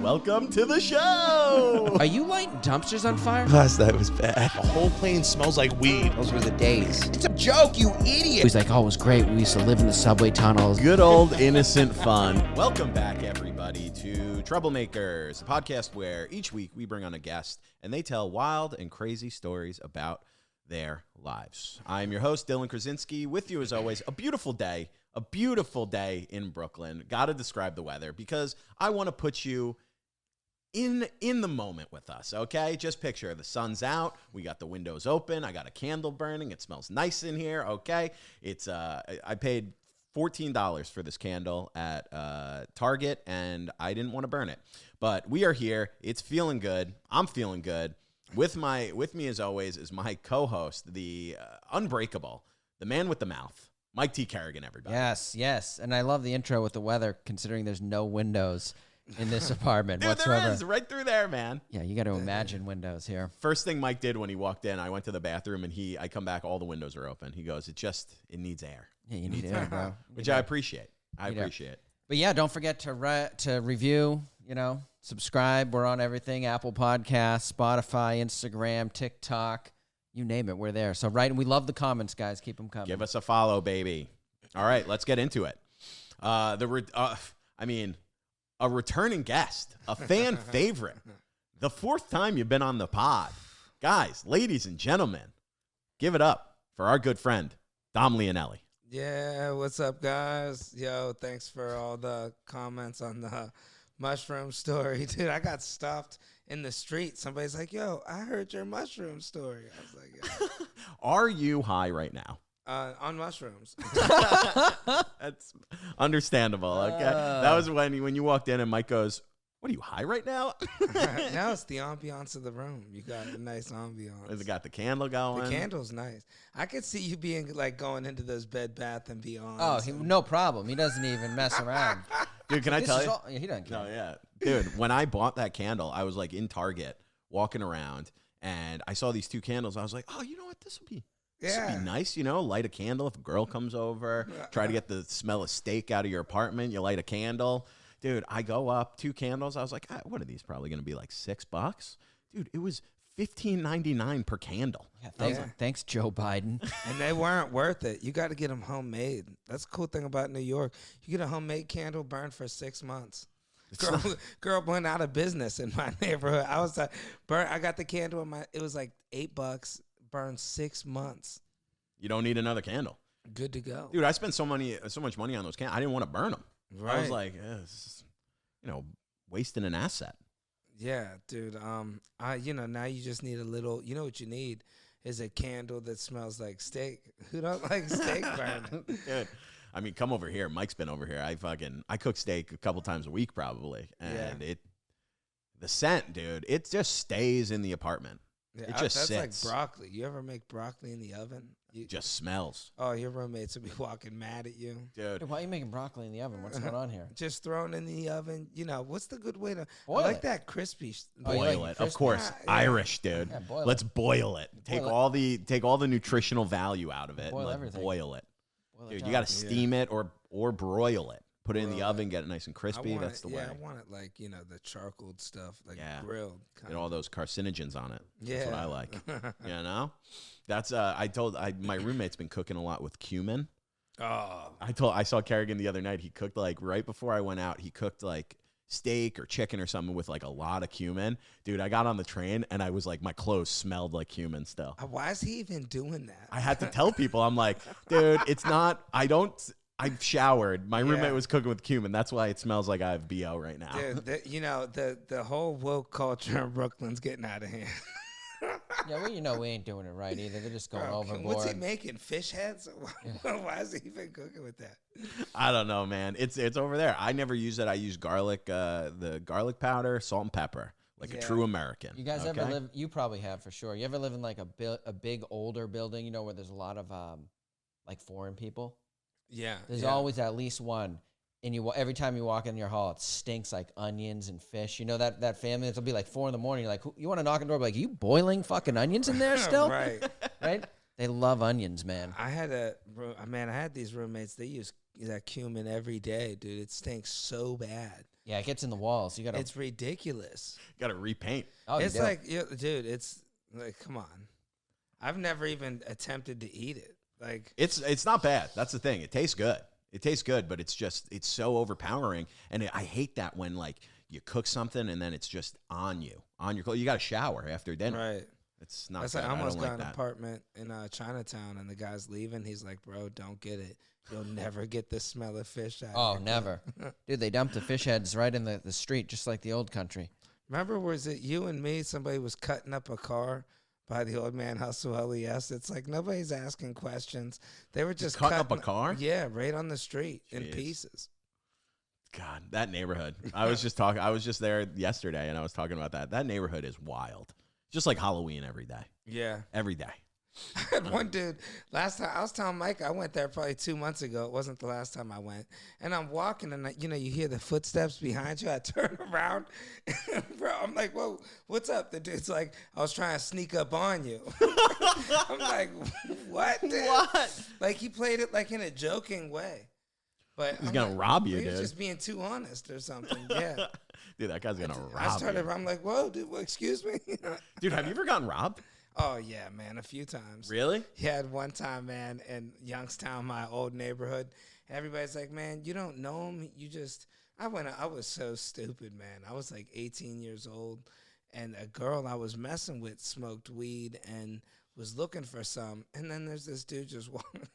Welcome to the show! Are you lighting dumpsters on fire? Last night was bad. The whole plane smells like weed. Those were the days. It's a joke, you idiot. He's like, oh, it was great. We used to live in the subway tunnels. Good old innocent fun. Welcome back, everybody, to Troublemakers, a podcast where each week we bring on a guest and they tell wild and crazy stories about their lives. I'm your host, Dylan Krasinski. With you, as always, a beautiful day in Brooklyn. Got to describe the weather because I want to put you in the moment with us, okay? Just picture the sun's out. We got the windows open. I got a candle burning. It smells nice in here, okay? It's I paid $14 for this candle at Target, and I didn't want to burn it. But we are here. It's feeling good. I'm feeling good. With me, as always, is my co-host, the unbreakable, the man with the mouth, Mike T. Kerrigan, everybody. Yes. And I love the intro with the weather, considering there's no windows in this apartment Dude, whatsoever. there is, right through there, man. Yeah, you got to imagine windows here. First thing Mike did when he walked in, I went to the bathroom, and I come back, all the windows are open. He goes, it needs air. Yeah, you need air, bro. Which I appreciate. I appreciate. But yeah, don't forget to review, subscribe. We're on everything, Apple Podcasts, Spotify, Instagram, TikTok, you name it, we're there. So we love the comments, guys. Keep them coming. Give us a follow, baby. All right, let's get into it. A returning guest, a fan favorite, the fourth time you've been on the pod. Guys, ladies and gentlemen, give it up for our good friend, Dom Leonelli. Yeah, what's up, guys? Yo, thanks for all the comments on the mushroom story. Dude, I got stuffed in the street. Somebody's like, yo, I heard your mushroom story. I was like, yeah. Are you high right now? On mushrooms. That's understandable, okay? That was when you walked in and Mike goes, what are you, high right now? Now it's the ambiance of the room. You got a nice ambiance. Has it got the candle going? The candle's nice. I could see you being like going into those Bed Bath and Beyond. Oh, no problem. He doesn't even mess around. Dude, can I tell you? He doesn't care. No, yeah. Dude, when I bought that candle, I was like in Target walking around and I saw these two candles. I was like, oh, you know what? This would be nice, light a candle if a girl comes over, try to get the smell of steak out of your apartment. You light a candle. Dude, I go up, 2 candles. I was like, what are these probably going to be, like $6? Dude, it was $15.99 per candle. Yeah, thanks, Joe Biden. And they weren't worth it. You got to get them homemade. That's the cool thing about New York. You get a homemade candle burned for 6 months. Girl went out of business in my neighborhood. I was like, I got the candle it was like $8, burned 6 months. You don't need another candle. Good to go. Dude, I spent so much money on those candles. I didn't want to burn them. Right. I was like, this is, wasting an asset. Yeah, dude. Now you just need a little. You know what you need is a candle that smells like steak. Who don't like steak burn? Dude, I mean, come over here. Mike's been over here. I cook steak a couple times a week probably, and the scent, dude, it just stays in the apartment. Yeah, it just that's sits. like broccoli. You ever make broccoli in the oven? It just smells. Oh, your roommates will be walking mad at you. Dude. Why are you making broccoli in the oven? What's going on here? Just thrown in the oven. What's the good way to... Boil I like it. that crispy... Boil it. Of course. Yeah. Irish, dude. Yeah, boil Let's it. boil it. Take all the nutritional value out of it. Boil and let's everything. boil it. Boil it Dude, down. you got to steam it or broil it. Put it in the oven, get it nice and crispy. That's the way. Yeah, I want it like, the charcoal stuff, like grilled. Get all those carcinogens on it. Yeah. That's what I like. That's my roommate's been cooking a lot with cumin. Oh. I saw Kerrigan the other night. He cooked like right before I went out. He cooked like steak or chicken or something with like a lot of cumin. Dude, I got on the train and I was like, my clothes smelled like cumin still. Why is he even doing that? I had to tell people. I'm like, dude, it's not. I've showered. My roommate was cooking with cumin. That's why it smells like I have BO right now. Dude, the whole woke culture in Brooklyn's getting out of hand. Yeah, well, we ain't doing it right either. They're just going overboard. What's he making? Fish heads? Why is he even cooking with that? I don't know, man. It's over there. I never use it. I use garlic, the garlic powder, salt and pepper, like a true American. You guys ever live? You probably have for sure. You ever live in like a big older building? Where there's a lot of like foreign people. Yeah. There's always at least one. And every time you walk in your hall, it stinks like onions and fish. That family that'll be like 4 a.m. You're like, you want to knock on the door? Like, you boiling fucking onions in there still? Right. Right? They love onions, man. I had these roommates. They use that cumin every day, dude. It stinks so bad. Yeah, it gets in the walls. You got to. It's ridiculous. Got to repaint. Oh, It's like, dude, it's like, come on. I've never even attempted to eat it. Like, It's not bad. That's the thing. It tastes good. It tastes good, but it's so overpowering. And I hate that when like you cook something and then it's just on your clothes. You got to shower after dinner. right. It's not. That's good. like, I almost don't got like an that. apartment in Chinatown, and the guy's leaving. He's like, bro, don't get it. You'll never get the smell of fish out Oh, of your never. Dude, they dumped the fish heads right in the street, just like the old country. Remember, was it you and me? Somebody was cutting up a car by the Old Man Hustle LES. It's like nobody's asking questions. They were just Cutting up cutting a car? Yeah, right on the street in Jeez. pieces. God, that neighborhood. I was just there yesterday, and I was talking about that. That neighborhood is wild. Just like Halloween every day. Yeah. Every day. I had one dude last time. I was telling Mike I went there probably 2 months ago. It wasn't the last time I went. And I'm walking, and you hear the footsteps behind you. I turn around, bro. I'm like, whoa, what's up? The dude's like, I was trying to sneak up on you. I'm like, what? Dude? What? Like he played it like in a joking way. But He's I'm gonna like, rob you, he was dude. just being too honest or something. Yeah. Dude, that guy's gonna I rob started. you. I'm like, whoa, dude. Well, excuse me. Dude, have you ever gotten robbed? Oh yeah, man, a few times. Really? He had one time, man, in Youngstown, my old neighborhood. Everybody's like, man, you don't know him. You just. I was so stupid, man. I was like 18 years old, and a girl I was messing with smoked weed and was looking for some. And then there's this dude just walking.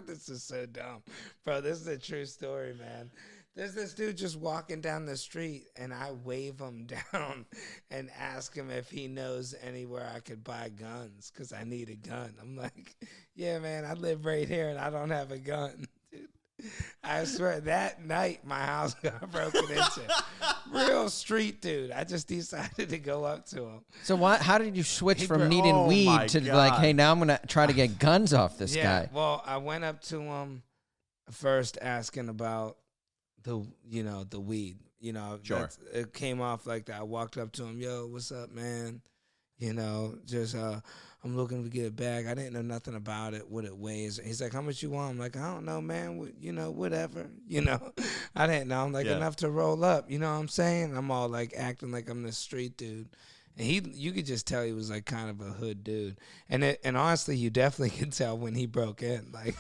This is so dumb, bro. This is a true story, man. There's this dude just walking down the street, and I wave him down and ask him if he knows anywhere I could buy guns because I need a gun. I'm like, yeah, man, I live right here, and I don't have a gun. Dude, I swear, that night, my house got broken into. Real street dude. I just decided to go up to him. So how did you switch from Oh needing my weed to like, God. hey, now I'm gonna try to get guns off this guy? Well, I went up to him first asking about the weed. Sure. It came off like that. I walked up to him, yo, what's up, man? I'm looking to get a bag. I didn't know nothing about it, what it weighs. He's like, how much you want? I'm like, I don't know, man. Whatever. I didn't know. I'm like, Yeah. enough to roll up. You know what I'm saying? I'm all like acting like I'm this street dude. And you could just tell he was like kind of a hood dude. And honestly, you definitely could tell when he broke in. Like,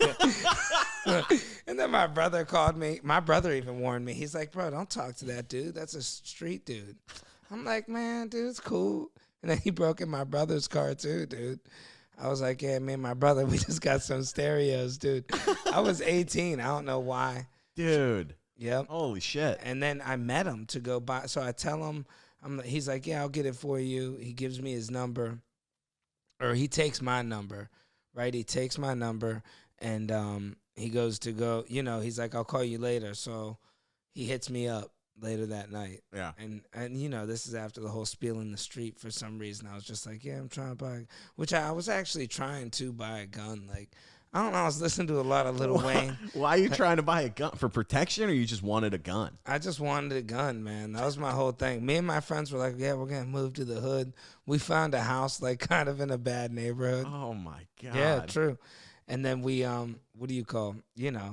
and then my brother called me. My brother even warned me. He's like, bro, don't talk to that dude. That's a street dude. I'm like, man, dude, it's cool. And then he broke in my brother's car too, dude. I was like, yeah, me and my brother, we just got some stereos, dude. I was 18. I don't know why. Dude. Yep. Holy shit. And then I met him to go buy. So I tell him, he's like, yeah, I'll get it for you. He gives me his number, or he takes my number, right? He takes my number, and he goes to go. He's like, I'll call you later. So he hits me up later that night. Yeah. And this is after the whole spiel in the street. For some reason, I was just like, yeah, I'm trying to buy, which I was actually trying to buy a gun. Like, I don't know. I was listening to a lot of Lil Wayne. Why are you trying to buy a gun? For protection, or you just wanted a gun? I just wanted a gun, man. That was my whole thing. Me and my friends were like, yeah, we're going to move to the hood. We found a house like kind of in a bad neighborhood. Oh my God. Yeah, true. And then we, what do you call,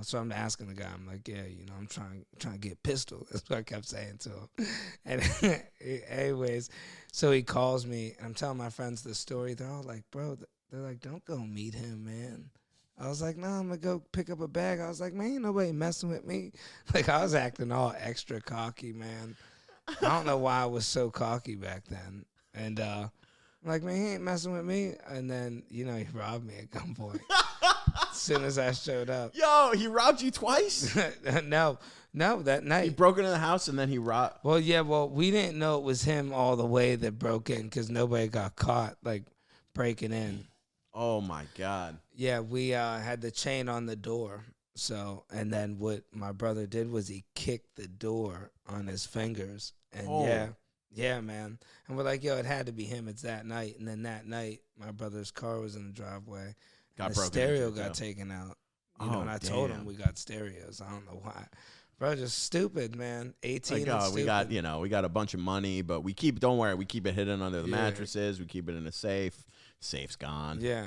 so I'm asking the guy, I'm like, yeah, I'm trying to get a pistol. That's what I kept saying to him. And anyways, so he calls me, and I'm telling my friends the story. They're all like, bro, they're like, don't go meet him, man. I was like, no, I'm going to go pick up a bag. I was like, man, ain't nobody messing with me. Like, I was acting all extra cocky, man. I don't know why I was so cocky back then. And I'm like, man, he ain't messing with me. And then, he robbed me at gunpoint as soon as I showed up. Yo, he robbed you twice? No, that night. He broke into the house and then he robbed. Well, we didn't know it was him all the way that broke in because nobody got caught, like, breaking in. Oh my God. Yeah, we had the chain on the door. So, and then what my brother did was he kicked the door on his fingers. And yeah, man. And we're like, yo, it had to be him. It's that night. And then that night, my brother's car was in the driveway. The stereo got taken out. And I told him we got stereos. I don't know why. Bro, just stupid, man. 18 Like, and stupid. we got a bunch of money, but don't worry, we keep it hidden under the mattresses. We keep it in a safe. Safe's gone. Yeah.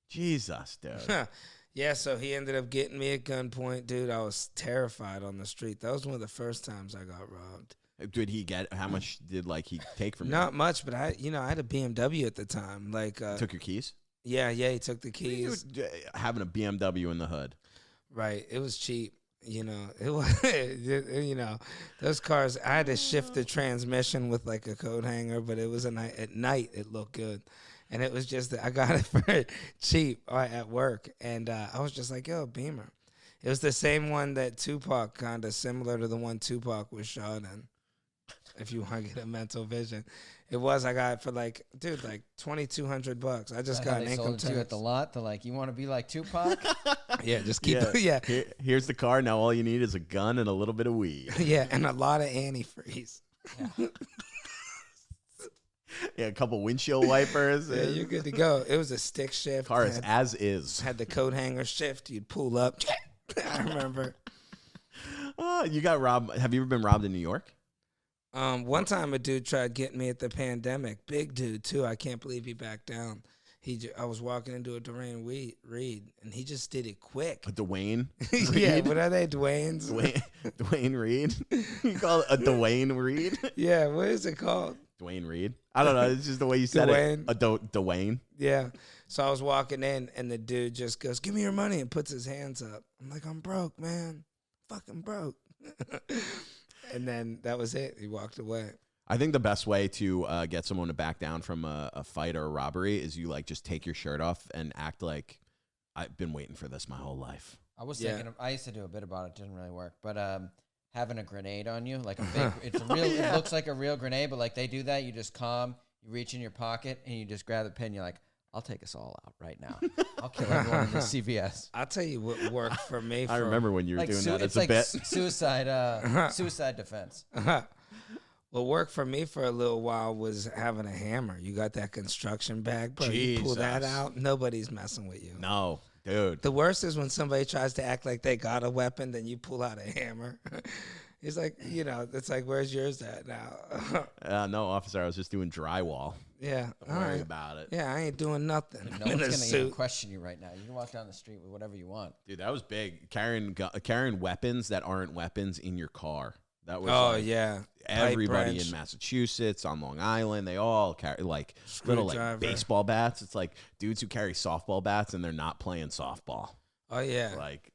Jesus, dude. Yeah, so he ended up getting me at gunpoint, dude. I was terrified on the street. That was one of the first times I got robbed. Did he get, how much did like he take from you? Not much, but I had a BMW at the time. Like, Took your keys? yeah, he took the keys. Having a BMW in the hood. Right, it was cheap. You know, it was. You know, those cars. I had to shift the transmission with like a coat hanger, but it was at night. It looked good. And it was just that I got it for cheap at work. And I was just like, yo, Beamer. It was the same one that Tupac, kind of similar to the one Tupac was shot in. If you want to get a mental vision. It was, I got it for like, dude, like $2,200. I just got an income tax. You at the lot. They're like, you want to be like Tupac? Yeah, just keep it. Yeah. Here's the car. Now all you need is a gun and a little bit of weed. Yeah, and a lot of antifreeze. Yeah. Yeah, a couple windshield wipers. Yeah, you're good to go. It was a stick shift. Car is as is. Had the coat hanger shift. You'd pull up. I remember. You got robbed. Have you ever been robbed in New York? One time a dude tried getting me at the pandemic. Big dude too. I can't believe he backed down. I was walking into a Dwayne Reed, and he just did it quick. A Dwayne? Yeah, Reed? what are they, Dwayne's? Dwayne Reed? You call it a Dwayne Reed? Yeah, what is it called? Dwayne Reed? I don't know. It's just the way you said Dwayne. it. A Dwayne? Yeah. So I was walking in, and the dude just goes, give me your money, and puts his hands up. I'm like, I'm broke, man. Fucking broke. And then that was it. He walked away. I think the best way to get someone to back down from a fight or a robbery is you like just take your shirt off and act like I've been waiting for this my whole life. I was thinking. I used to do a bit about it. Didn't really work, but having a grenade on you, like a big, it's a real. It looks like a real grenade, but like they do that, you just calm. You reach in your pocket and you just grab the pin. You're like, I'll take us all out right now. I'll kill everyone in this CVS. I'll tell you what worked for me. I remember when you were doing that. It's It's a like bit. suicide defense. What worked for me for a little while was having a hammer. You got that construction bag, bro. You pull that Jesus. out, nobody's messing with you. No, dude. The worst is when somebody tries to act like they got a weapon, then you pull out a hammer. It's like, it's like, where's yours at now? No, officer, I was just doing drywall. Yeah. Don't worry about it. Yeah, I ain't doing nothing. No one's going to even question you right now. You can walk down the street with whatever you want. Dude, that was big. Carrying weapons that aren't weapons in your car. That was yeah. Everybody in Massachusetts, on Long Island, they all carry like little like baseball bats. It's like dudes who carry softball bats and they're not playing softball. Oh, yeah. Like,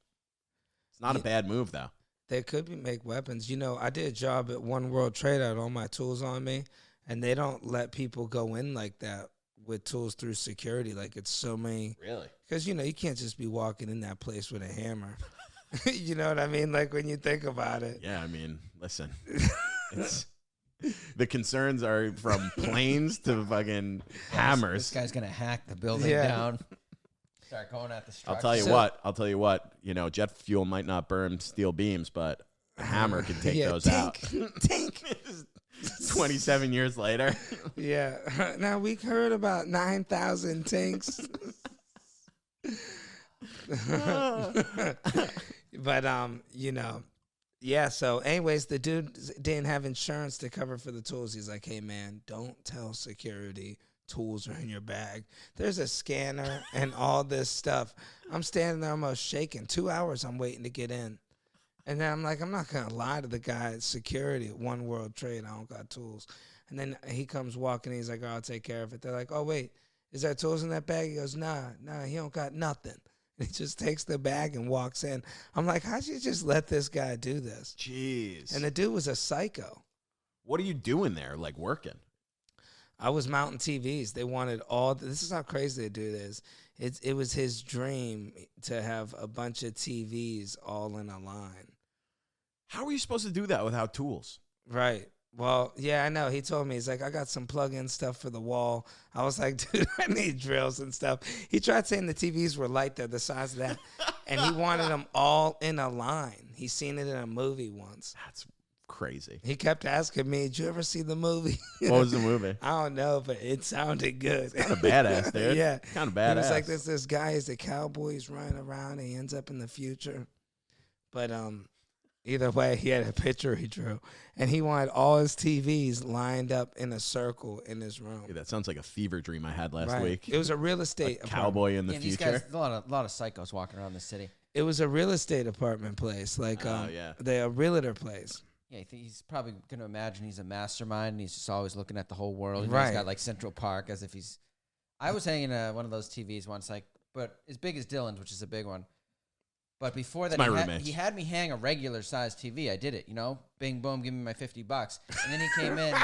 it's not a bad move, though. They could make weapons. I did a job at One World Trade. I had all my tools on me, and they don't let people go in like that with tools through security. Like, it's so many. Really? Because, you can't just be walking in that place with a hammer. You know what I mean? Like, when you think about it. Yeah, I mean, listen. The concerns are from planes to fucking hammers. This guy's going to hack the building down. Start going at the structure. I'll tell you what. Jet fuel might not burn steel beams, but a hammer can take those out. Tink. 27 years later. Yeah. Now, we heard about 9,000 tanks. But, yeah, so anyways, the dude didn't have insurance to cover for the tools. He's like, hey, man, don't tell security tools are in your bag. There's a scanner and all this stuff. I'm standing there almost shaking. 2 hours I'm waiting to get in. And then I'm like, I'm not going to lie to the guy at security at One World Trade. I don't got tools. And then he comes walking. He's like, oh, I'll take care of it. They're like, oh, wait, is there tools in that bag? He goes, nah, he don't got nothing. And he just takes the bag and walks in. I'm like, how'd you just let this guy do this? Jeez. And the dude was a psycho. What are you doing there, like working? I was mounting TVs. They wanted this is how crazy the dude is. It was his dream to have a bunch of TVs all in a line. How are you supposed to do that without tools? Right. Well, yeah, I know. He told me, he's like, I got some plug-in stuff for the wall. I was like, dude, I need drills and stuff. He tried saying the TVs were light. They're the size of that. And he wanted them all in a line. He seen it in a movie once. That's crazy. He kept asking me, did you ever see the movie? What was the movie? I don't know, but it sounded good. Kind of badass, dude. Yeah. Kind of badass. He was like, this guy is a cowboy. He's running around. And he ends up in the future. But, Either way, he had a picture he drew, and he wanted all his TVs lined up in a circle in his room. Dude, that sounds like a fever dream I had last Right. week. It was a real estate apartment. Cowboy in the Yeah, these future. guys, a lot of psychos walking around the city. It was a real estate apartment place, like yeah. a realtor place. Yeah, he's probably going to imagine he's a mastermind and he's just always looking at the whole world. You know, Right. He's got like Central Park as if he's. I was hanging one of those TVs once, like, but as big as Dylan's, which is a big one. But before that, my roommate's. he had me hang a regular sized TV. I did it, bing boom, give me my $50, and then he came in.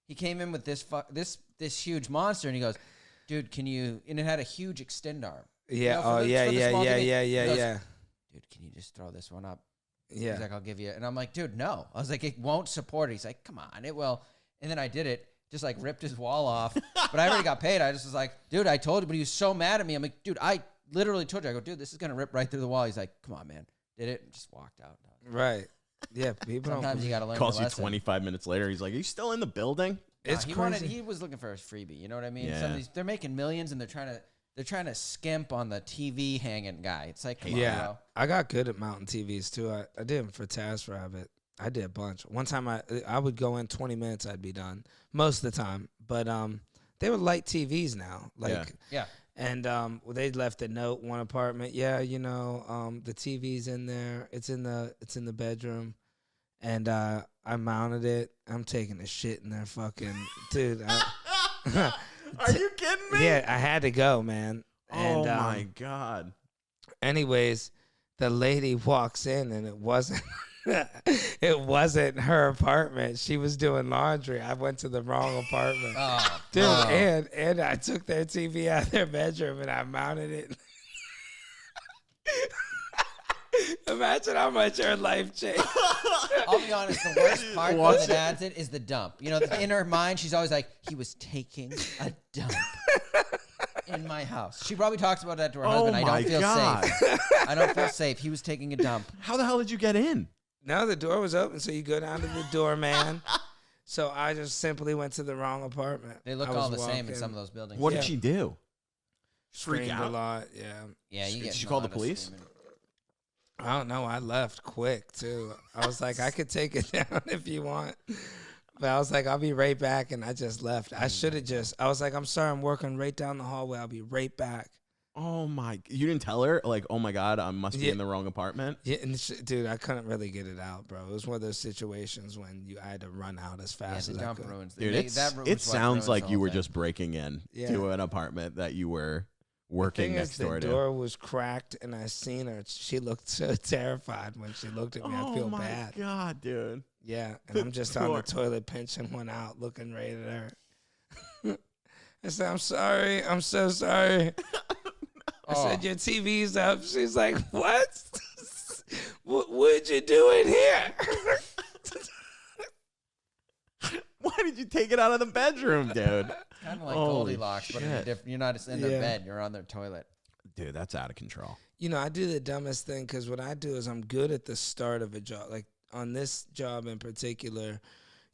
He came in with this huge monster, and he goes, "Dude, can you?" And it had a huge extend arm. Yeah. For the small TV. He goes, Yeah. Dude, can you just throw this one up? Yeah. He's like, I'll give you it. And I'm like, dude, no. I was like, it won't support it. He's like, come on, it will. And then I did it, just like ripped his wall off. But I already got paid. I just was like, dude, I told you. But he was so mad at me. I'm like, dude, I literally told you. I go, dude, this is going to rip right through the wall. He's like, come on, man. Did it? And just walked out. Right. Yeah. People Sometimes you got to learn Calls your you lesson. 25 minutes later. He's like, "Are you still in the building?" It's crazy. He was looking for his freebie. You know what I mean? Yeah. Some of these, they're making millions and they're trying to skimp on the TV hanging guy. It's like, come on, Yeah, bro. I got good at mountain TVs too. I did them for TaskRabbit. I did a bunch. One time I would go in 20 minutes, I'd be done most of the time. But they were light TVs now. Like Yeah. And they left a note, one apartment. Yeah, the TV's in there. It's in the bedroom. And I mounted it. I'm taking a shit in there, fucking dude. Are you kidding me? Yeah, I had to go, man. Oh And, my god. anyways, the lady walks in and it wasn't it wasn't her apartment. She was doing laundry. I went to the wrong apartment. Oh, Dude, bro. and I took their TV out of their bedroom and I mounted it. Imagine how much your life changed. I'll be honest, the worst part Watch of that it is the dump. In her mind, she's always like, he was taking a dump in my house. She probably talks about that to her husband. I my don't feel God. safe. I don't feel safe. He was taking a dump. How the hell did you get in? No, the door was open, so you go down to the door, man. So I just simply went to the wrong apartment. They look I all was the same in walking, some of those buildings. What Yeah. did she do? Freak screamed out? a lot. Yeah. Yeah, you Did get she a call the lot of police? screaming. I don't know. I left quick too. I was like, I could take it down if you want. But I was like, I'll be right back. And I just left. I should have I was like, I'm sorry, I'm working right down the hallway. I'll be right back. Oh my! You didn't tell her? Like, oh my god, I must be Yeah. in the wrong apartment. Yeah, and dude, I couldn't really get it out, bro. It was one of those situations when I had to run out as Yeah, fast the as I dump could. ruins. Dude, that ruins it what sounds ruins like the you whole were thing. just breaking in Yeah. to an apartment that you were The working thing next is, door the to. door was cracked, and I seen her. She looked so terrified when she looked at me. I feel oh my bad. god, dude! Yeah, and The I'm just on door. the toilet pinching one out, looking right at her. I said, I'm sorry. I'm so sorry. I said, your TV's up. She's like, what? What'd you do in here? Why did you take it out of the bedroom, dude? Kind of like Holy Goldilocks, but in a shit. different. You're not in their Yeah. bed. You're on their toilet. Dude, that's out of control. I do the dumbest thing because what I do is I'm good at the start of a job. Like on this job in particular,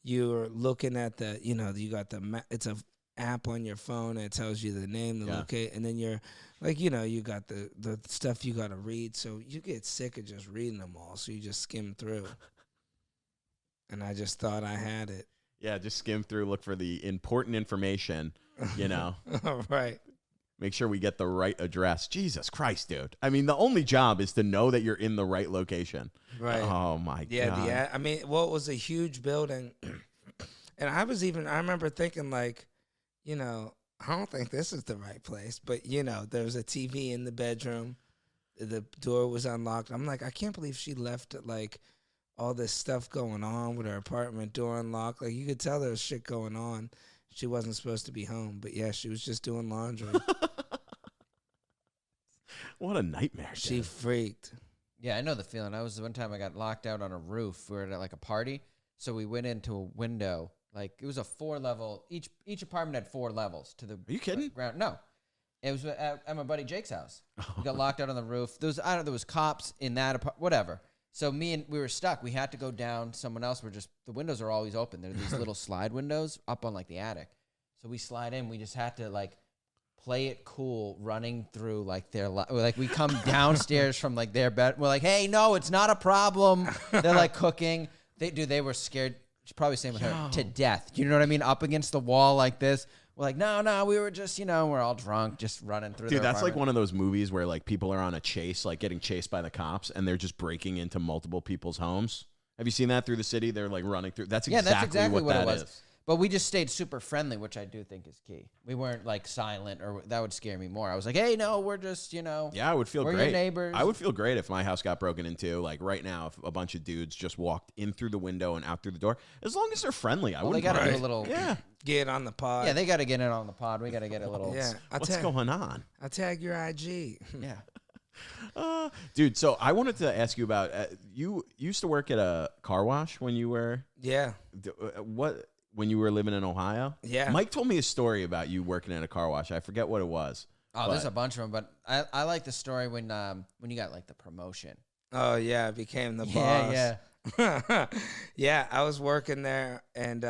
you're looking at you got it's a app on your phone and it tells you the name, the Yeah. locate, and then you're like, you got the stuff you got to read. So you get sick of just reading them all. So you just skim through. And I just thought I had it. Yeah, just skim through, look for the important information, All right. Make sure we get the right address. Jesus Christ, dude. I mean, the only job is to know that you're in the right location. Right. Oh, my God. Yeah. It was a huge building. And I remember thinking like, I don't think this is the right place. But, there was a TV in the bedroom. The door was unlocked. I'm like, I can't believe she left like all this stuff going on with her apartment door unlocked. Like you could tell there was shit going on. She wasn't supposed to be home. But yeah, she was just doing laundry. What a nightmare, She dude. freaked. Yeah, I know the feeling. One time I got locked out on a roof. We were at like a party, so we went into a window. Like it was a 4-level. Each apartment had 4 levels to the. Are you kidding? Ground. No, it was at my buddy Jake's house. We got locked out on the roof. There was cops in that apartment. Whatever. So we were stuck. We had to go down. Someone else. The windows are always open. They're these little slide windows up on like the attic. So we slide in. We just had to like play it cool, running through like their like we come downstairs from like their bed. We're like, hey, no, it's not a problem. They're like cooking. They were scared. She's probably saying with her to death. You know what I mean? Up against the wall like this. We're like, no, we were just, we're all drunk, just running through. Dude, that's like one of those movies where like people are on a chase, like getting chased by the cops, and they're just breaking into multiple people's homes. Have you seen that through the city? They're like running through. That's exactly what that it was. is. But we just stayed super friendly, which I do think is key. We weren't like silent, or that would scare me more. I was like, hey, no, we're just, Yeah, I would feel we're great. Your neighbors. I would feel great if my house got broken into. Like right now, if a bunch of dudes just walked in through the window and out through the door, as long as they're friendly, I wouldn't. They got to mind. do a little. Yeah. Get on the pod. Yeah, they got to get in on the pod. We got to get a little. Yeah. What's going on? I'll tag your IG. Yeah. Dude, so I wanted to ask you about you used to work at a car wash when you were when you were living in Ohio? Yeah. Mike told me a story about you working at a car wash. I forget what it was. Oh, there's a bunch of them, but I like the story when you got like the promotion. Oh yeah, I became the boss. Yeah. Yeah, I was working there and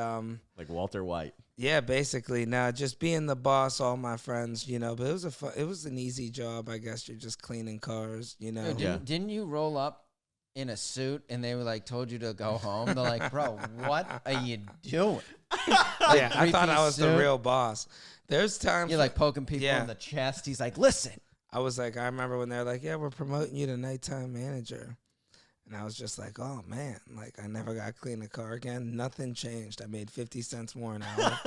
Like Walter White. yeah, basically just being the boss, all my friends, but it was an easy job, I guess. You're just cleaning cars, Dude, Yeah. didn't you roll up in a suit and they were like told you to go home? They're like, bro, what are you doing? Yeah, I thought I was the suit. real boss. There's times You're like poking people in the chest. He's like, listen. I was like, I remember when they're like, yeah, we're promoting you to nighttime manager. And I was just like, oh, man, like I never got to clean a car again. Nothing changed. I made 50 cents more an hour.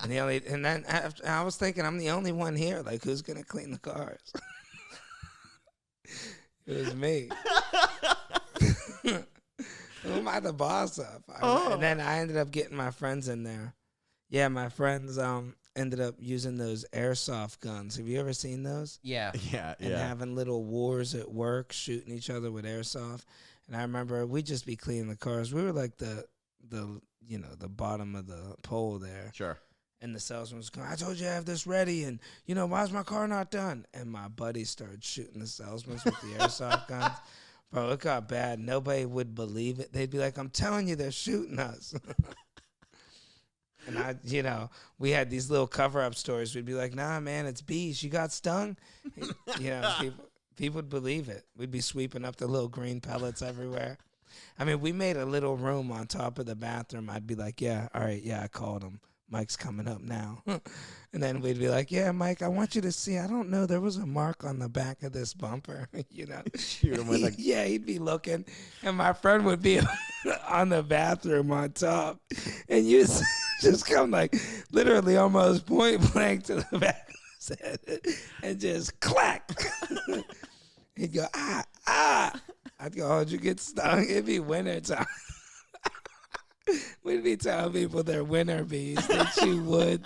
and then I was thinking, I'm the only one here. Like, who's going to clean the cars? It was me. Who am I the boss of? And then I ended up getting my friends in there. Yeah, my friends ended up using those airsoft guns. Have you ever seen those? Yeah. Yeah, And having little wars at work, shooting each other with airsoft. And I remember we'd just be cleaning the cars. We were like the bottom of the pole there. Sure. And the salesman was going, I told you I have this ready, and, why's my car not done? And my buddies started shooting the salesmen with the airsoft guns. Bro, it got bad. Nobody would believe it. They'd be like, I'm telling you, they're shooting us. And we had these little cover-up stories. We'd be like, nah, man, it's bees. You got stung? People would believe it. We'd be sweeping up the little green pellets everywhere. I mean, we made a little room on top of the bathroom. I'd be like, yeah, all right, yeah, I called him. Mike's coming up now. And then we'd be like, yeah, Mike, I want you to see, I don't know, there was a mark on the back of this bumper, Shoot him with a- Yeah, he'd be looking, and my friend would be on the bathroom on top, and you just come like literally almost point blank to the back of his head and just clack. He'd go, ah. I'd go, oh, did you get stung? It'd be winter time. We'd be telling people they're winter bees. They chew wood.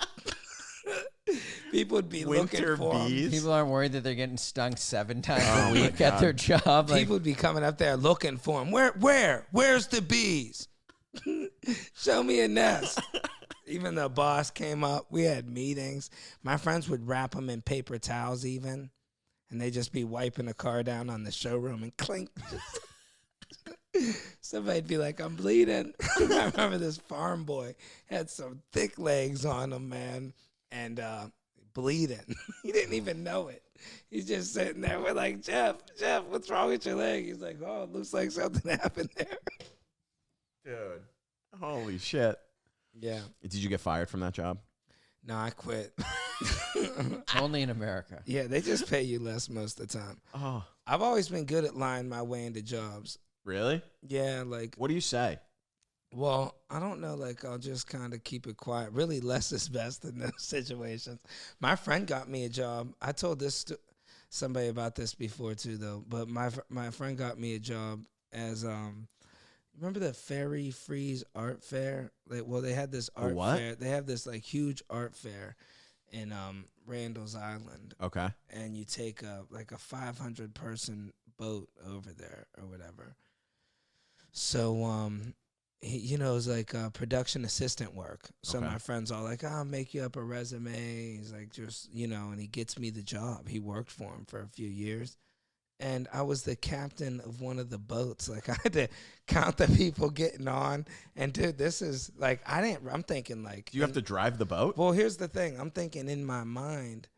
People would be looking for them. People aren't worried that they're getting stung 7 times a week at their job. People would be coming up there looking for them. Where's the bees? Show me a nest. Even the boss came up. We had meetings. My friends would wrap them in paper towels even. And they'd just be wiping the car down on the showroom and clink. Somebody'd be like, I'm bleeding. I remember this farm boy had some thick legs on him, man, and bleeding. He didn't even know it. He's just sitting there. We're like, Jeff, what's wrong with your leg? He's like, oh, it looks like something happened there. Dude. Holy shit. Yeah. Did you get fired from that job? No, I quit. Only in America. Yeah, they just pay you less most of the time. Oh. I've always been good at lying my way into jobs. Really? Yeah, like, What do you say? well, I don't know. Like, I'll just kind of keep it quiet. Really, less is best in those situations. My friend got me a job. I told this to somebody about this before too, though. But my friend got me a job as remember the Fairy Freeze art fair? They had this art fair. They have this like huge art fair in Randall's Island. Okay. And you take a 500 person boat over there or whatever. So it was like production assistant work. So Okay. my friend's all like, I'll make you up a resume. He's like, just, and he gets me the job. He worked for him for a few years. And I was the captain of one of the boats. Like, I had to count the people getting on. And dude, this is like, I'm thinking like. Do you have to drive the boat? Well, here's the thing. I'm thinking in my mind,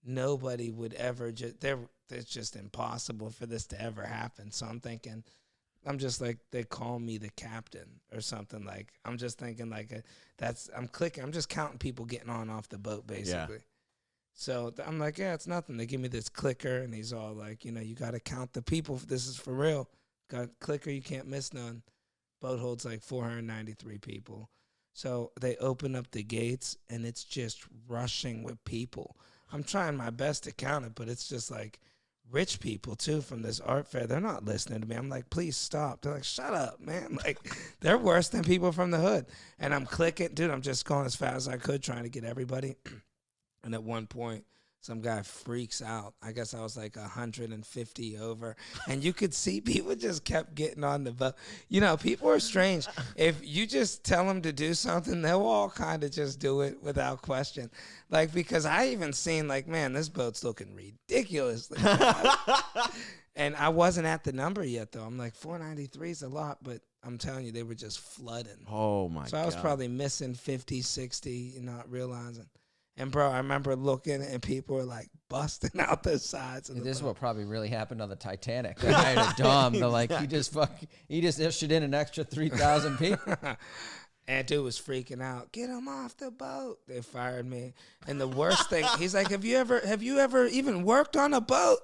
nobody would ever it's just impossible for this to ever happen. So I'm thinking, I'm just like, they call me the captain or something. Like, I'm just thinking like I'm clicking. I'm just counting people getting on off the boat, basically. Yeah. So I'm like, yeah, it's nothing. They give me this clicker, and he's all like, you got to count the people. This is for real. Got clicker, you can't miss none. Boat holds like 493 people. So they open up the gates, and it's just rushing with people. I'm trying my best to count it, but it's just like rich people, too, from this art fair. They're not listening to me. I'm like, please stop. They're like, shut up, man. Like, they're worse than people from the hood. And I'm clicking. Dude, I'm just going as fast as I could, trying to get everybody. And at one point, some guy freaks out. I guess I was like 150 over. And you could see people just kept getting on the boat. People are strange. If you just tell them to do something, they'll all kind of just do it without question. Like, because I even seen like, man, this boat's looking ridiculously bad. And I wasn't at the number yet, though. I'm like, 493 is a lot, but I'm telling you, they were just flooding. Oh, my God. So I was probably missing 50, 60, not realizing. And, bro, I remember looking, and people were, like, busting out the sides of the This is boat. what probably really happened on the Titanic. They hired a Dom. They're like, he just issued in an extra 3,000 people. And dude was freaking out. Get him off the boat. They fired me. And the worst thing, he's like, have you ever even worked on a boat?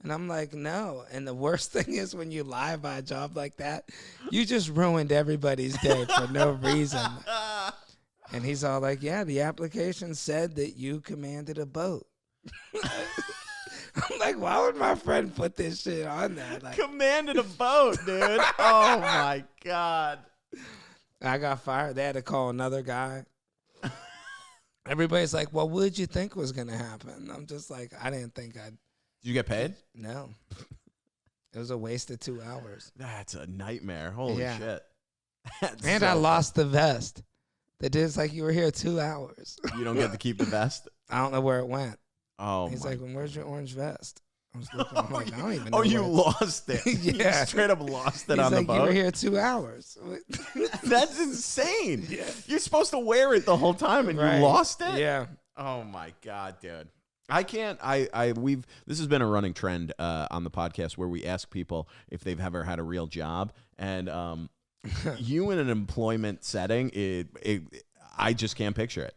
And I'm like, no. And the worst thing is when you lie by a job like that, you just ruined everybody's day for no reason. And he's all like, yeah, the application said that you commanded a boat. I'm like, why would my friend put this shit on there? Like, commanded a boat, dude. Oh, my God. I got fired. They had to call another guy. Everybody's like, well, what did you think was going to happen? I'm just like, I didn't think I'd. Did you get paid? No. It was a waste of 2 hours. That's a nightmare. Holy shit. And I lost the vest. The dude's like, you were here 2 hours. You don't get to keep the vest? I don't know where it went. Oh, he's like, well, where's your orange vest? I was looking. I'm like, I don't even know. Oh, you lost it. Yeah. You straight up lost it he's on like, the boat? You were here 2 hours. That's insane. Yeah. You're supposed to wear it the whole time, and Right. you lost it? Yeah. Oh, my God, dude. I can't. This has been a running trend on the podcast where we ask people if they've ever had a real job, and you in an employment setting, I just can't picture it.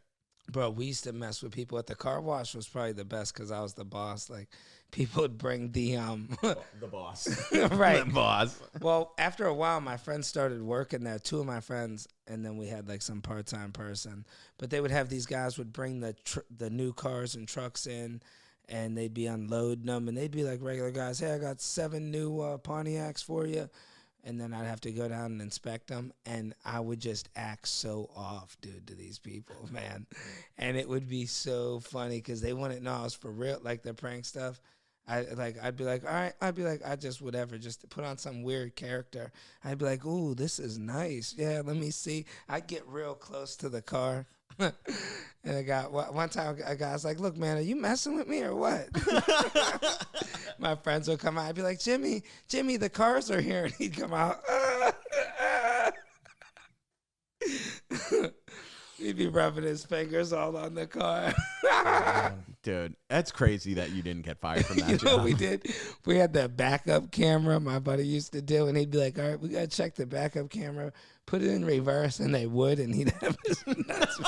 Bro, we used to mess with people at the car wash. Was probably the best because I was the boss. Like, people would bring the The boss, right? The boss. Well, after a while, my friends started working there. 2 of my friends, and then we had like some part-time person. But they would have these guys would bring the new cars and trucks in, and they'd be unloading them, and they'd be like regular guys. Hey, I got 7 new Pontiacs for you. And then I'd have to go down and inspect them, and I would just act so off, dude, to these people, man. And it would be so funny because they wouldn't know I was for real, like the prank stuff. I'd be like, all right, I just whatever, just to put on some weird character. I'd be like, ooh, this is nice. Yeah, let me see. I'd get real close to the car. And one time a guy was like, look, man, are you messing with me or what? My friends would come out. I'd be like, Jimmy, the cars are here. And he'd come out. He'd be rubbing his fingers all on the car. Dude, that's crazy that you didn't get fired from that job. We did? We had that backup camera my buddy used to do, and he'd be like, all right, we got to check the backup camera, put it in reverse, and they would, and he'd have his nuts.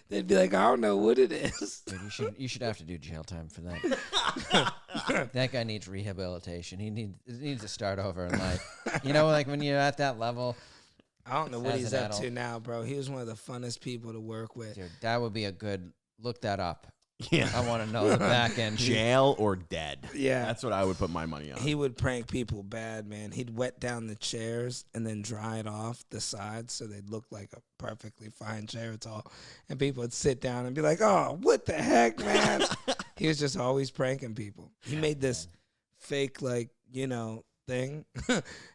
They'd be like, I don't know what it is. Dude, you should have to do jail time for that. That guy needs rehabilitation. He needs to start over in life. Like when you're at that level. I don't know what he's up adult. to now, bro. He was one of the funnest people to work with. Dude, that would be a good, look that up. Yeah. I want to know the back end. Jail or dead. Yeah. That's what I would put my money on. He would prank people bad, man. He'd wet down the chairs and then dry it off the sides so they'd look like a perfectly fine chair. It's all. And people would sit down and be like, oh, what the heck, man? He was just always pranking people. He made this fake, thing,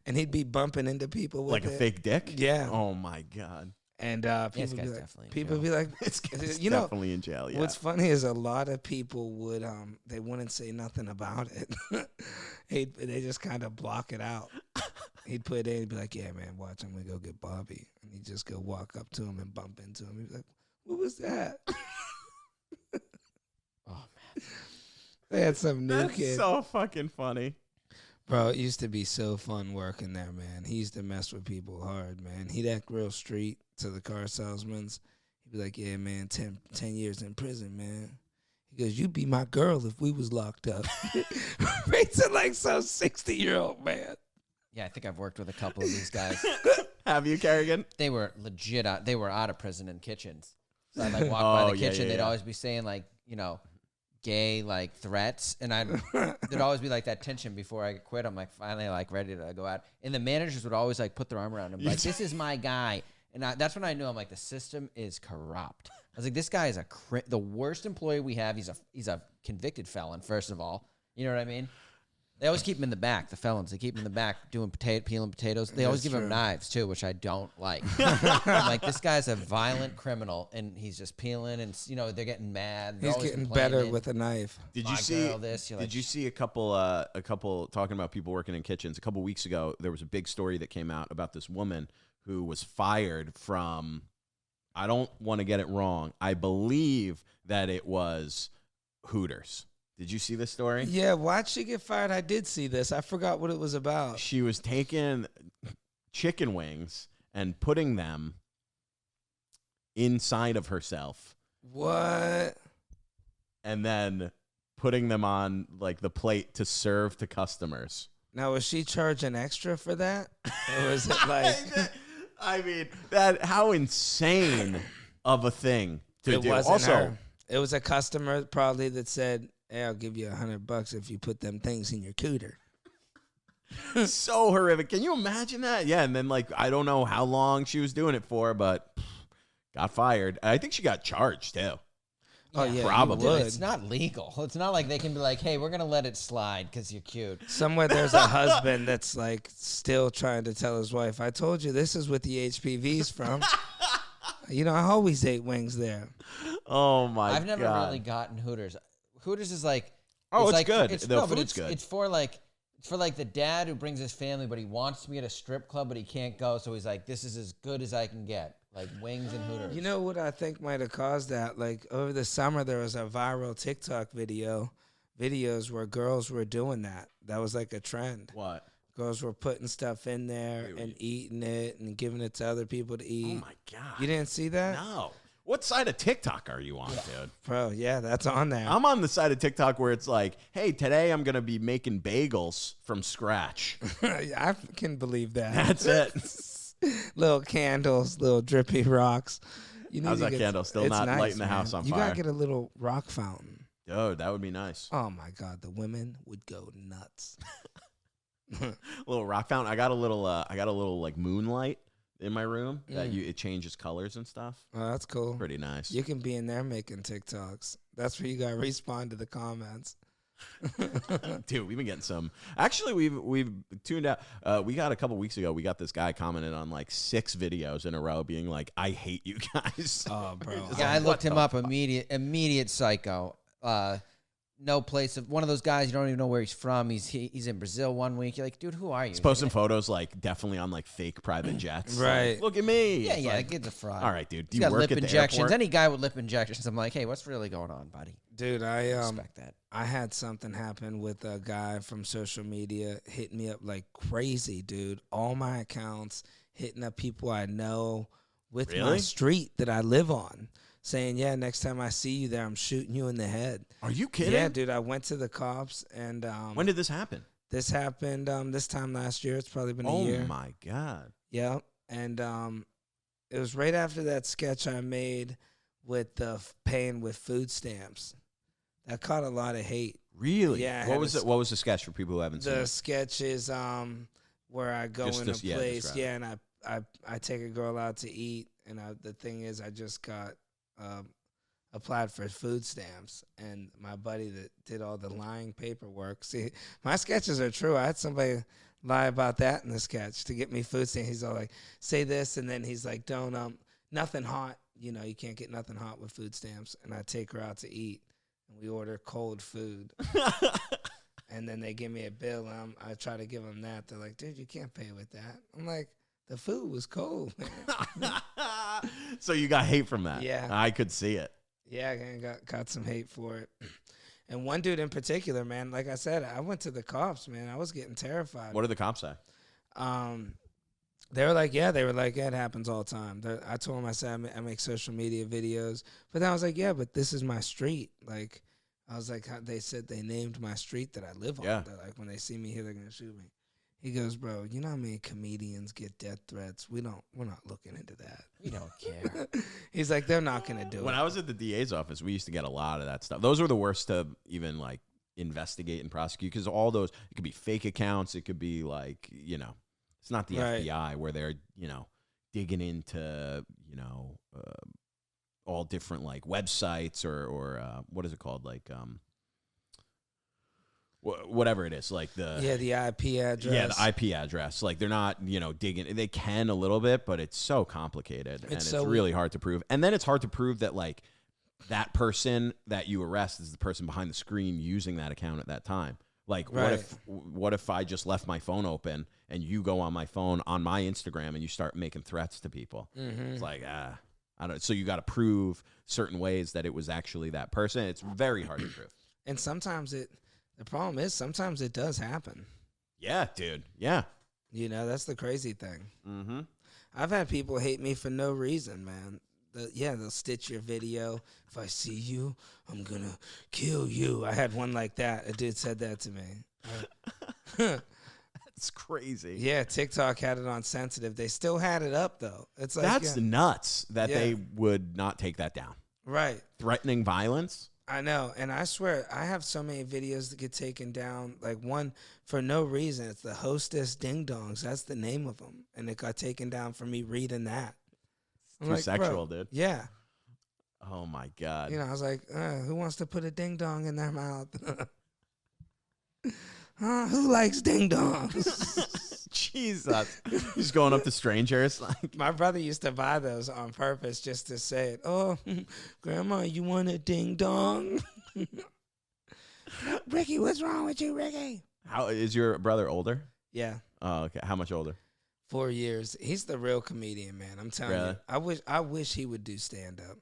and he'd be bumping into people with like a fake dick? Yeah. Oh, my God. And people would be like, This guy's you know, definitely in jail, yeah. what's funny is a lot of people would they wouldn't say nothing about it. They just kind of block it out. He'd put it in and be like, yeah, man, watch, I'm gonna go get Bobby. And he'd just go walk up to him and bump into him. He'd be like, what was that? Oh, man. They had some new That's kid. so fucking funny. Bro, it used to be so fun working there, man. He used to mess with people hard, man. He'd act real street to the car salesmen. He'd be like, yeah, man, 10 years in prison, man. He goes, you'd be my girl if we was locked up. Rates like some 60-year-old man. Yeah, I think I've worked with a couple of these guys. Have you, Kerrigan? They were legit. They were out of prison in kitchens. So I'd like walk by the kitchen. They'd always be saying like, you know, gay like threats, and there'd always be like that tension before I quit. I'm like finally like ready to go out, and the managers would always like put their arm around him like, this is my guy, and that's when I knew I'm like, the system is corrupt. I was like, this guy is the worst employee we have. He's a convicted felon, first of all. You know what I mean? They always keep him in the back, the felons. They keep him in the back doing peeling potatoes. They always give him knives, too, which I don't like. I'm like, this guy's a violent criminal, and he's just peeling, and, you know, they're getting mad. He's getting better with a knife. Did you see a couple talking about people working in kitchens? A couple weeks ago, there was a big story that came out about this woman who was fired from, I don't want to get it wrong, I believe that it was Hooters. Did you see this story? Yeah, why'd she get fired? I did see this. I forgot what it was about. She was taking chicken wings and putting them inside of herself. What? And then putting them on like the plate to serve to customers. Now, was she charging extra for that? Or was it like... I mean, how insane of a thing to it do. Wasn't Also, her. It was a customer probably that said, hey, I'll give you $100 if you put them things in your cooter. so horrific. Can you imagine that? Yeah, and then like I don't know how long she was doing it for, but got fired. I think she got charged too. Oh yeah, probably. Dude, it's not legal. It's not like they can be like, hey, we're gonna let it slide because you're cute. Somewhere there's a husband that's like still trying to tell his wife, I told you this is what the HPV's from. You know, I always ate wings there. Oh my god. I've never really gotten Hooters. Hooters is like, it's like, good. The food's good. It's for like the dad who brings his family, but he wants to be at a strip club, but he can't go, so he's like, this is as good as I can get, like wings and Hooters. You know what I think might have caused that? Like over the summer, there was a viral TikTok videos where girls were doing that. That was like a trend. What? Girls were putting stuff in there and eating it and giving it to other people to eat. Oh my god. You didn't see that? No. What side of TikTok are you on, dude? Bro, yeah, that's on there. I'm on the side of TikTok where it's like, hey, today I'm going to be making bagels from scratch. I can believe that. That's it. Little candles, little drippy rocks. You need How's to that get, candle? Still it's not nice, lighting the man. house on you fire. You got to get a little rock fountain. Dude, that would be nice. Oh, my God. The women would go nuts. A little rock fountain. I got a little like moonlight in my room that it changes colors and stuff. Oh, that's cool. Pretty nice. You can be in there making TikToks. That's where you got to respond to the comments. Dude, we've been getting some. Actually, we've tuned out. We got a couple weeks ago. We got this guy commented on like 6 videos in a row, being like, "I hate you guys." Oh, bro. Yeah, I looked him up. Immediate psycho. No place of one of those guys you don't even know where he's from. He's in Brazil one week. You're like, dude, who are you? He's posting photos like definitely on like fake private jets. Right. Like, look at me. Yeah, It's yeah, like, it's a fraud. all right, dude. Do He's you got work lip at the injections. airport? Any guy with lip injections, I'm like, hey, what's really going on, buddy? Dude, I Respect that. I had something happen with a guy from social media hitting me up like crazy, dude. All my accounts, hitting up people I know with my Really? street that I live on, saying, yeah, next time I see you there, I'm shooting you in the head. Are you kidding? Yeah, dude, I went to the cops, and When did this happen? this happened this time last year. It's probably been a year. Oh my god. Yeah, and it was right after that sketch I made with paying with food stamps. That caught a lot of hate. Really? Yeah, I What had was a it? What was the sketch for people who haven't seen The it? sketch is where I go Just in a this- yeah, place, describe it. and I take a girl out to eat, and the thing is, I just got applied for food stamps, and my buddy that did all the lying paperwork. See, my sketches are true. I had somebody lie about that in the sketch to get me food stamps. He's all like, say this, and then he's like, don't nothing hot. You know, you can't get nothing hot with food stamps. And I take her out to eat, and we order cold food. And then they give me a bill, and I try to give them that. They're like, dude, you can't pay with that. I'm like, the food was cold, man. So you got hate from that? Yeah. I could see it. Yeah, I got some hate for it. And one dude in particular, man, like I said, I went to the cops, man. I was getting terrified. What did the cops say? They were like, yeah, it happens all the time. I told them, I said, I make social media videos. But then I was like, yeah, but this is my street. Like, I was like, they said they named my street that I live on. Yeah. They're like, when they see me here, they're going to shoot me. He goes, bro, you know how many comedians get death threats? We're not looking into that. We don't care. He's like, they're not going to do it. When I was at the DA's office, we used to get a lot of that stuff. Those were the worst to even like investigate and prosecute because all those, it could be fake accounts. It could be like, you know, it's not the FBI where they're, you know, digging into, you know, all different like websites or what is it called? Like, whatever it is, like the IP address. Yeah, the IP address. Like they're not, you know, digging. They can a little bit, but it's so complicated and it's really hard to prove. And then it's hard to prove that like that person that you arrest is the person behind the screen using that account at that time. Like what if I just left my phone open and you go on my phone on my Instagram and you start making threats to people? Mm-hmm. It's like I don't. So you got to prove certain ways that it was actually that person. It's very hard to prove. And sometimes the problem is sometimes it does happen. Yeah, dude. Yeah. You know, that's the crazy thing. Mm-hmm. I've had people hate me for no reason, man. They'll stitch your video. If I see you, I'm going to kill you. I had one like that. A dude said that to me. That's crazy. Yeah, TikTok had it on sensitive. They still had it up, though. It's like that's nuts that they would not take that down. Right. Threatening violence. I know, and I swear, I have so many videos that get taken down. Like one, for no reason, it's the Hostess Ding Dongs. That's the name of them. And it got taken down for me reading that. Too like, sexual, dude. Yeah. Oh, my God. You know, I was like, who wants to put a ding dong in their mouth? Who likes ding dongs? Jesus. He's going up to strangers. Like my brother used to buy those on purpose just to say it. Oh, Grandma, you want a ding dong? Ricky, what's wrong with you, Ricky? How is your brother older? Yeah. Oh, okay. How much older? 4 years. He's the real comedian, man. I'm telling you. I wish he would do stand up.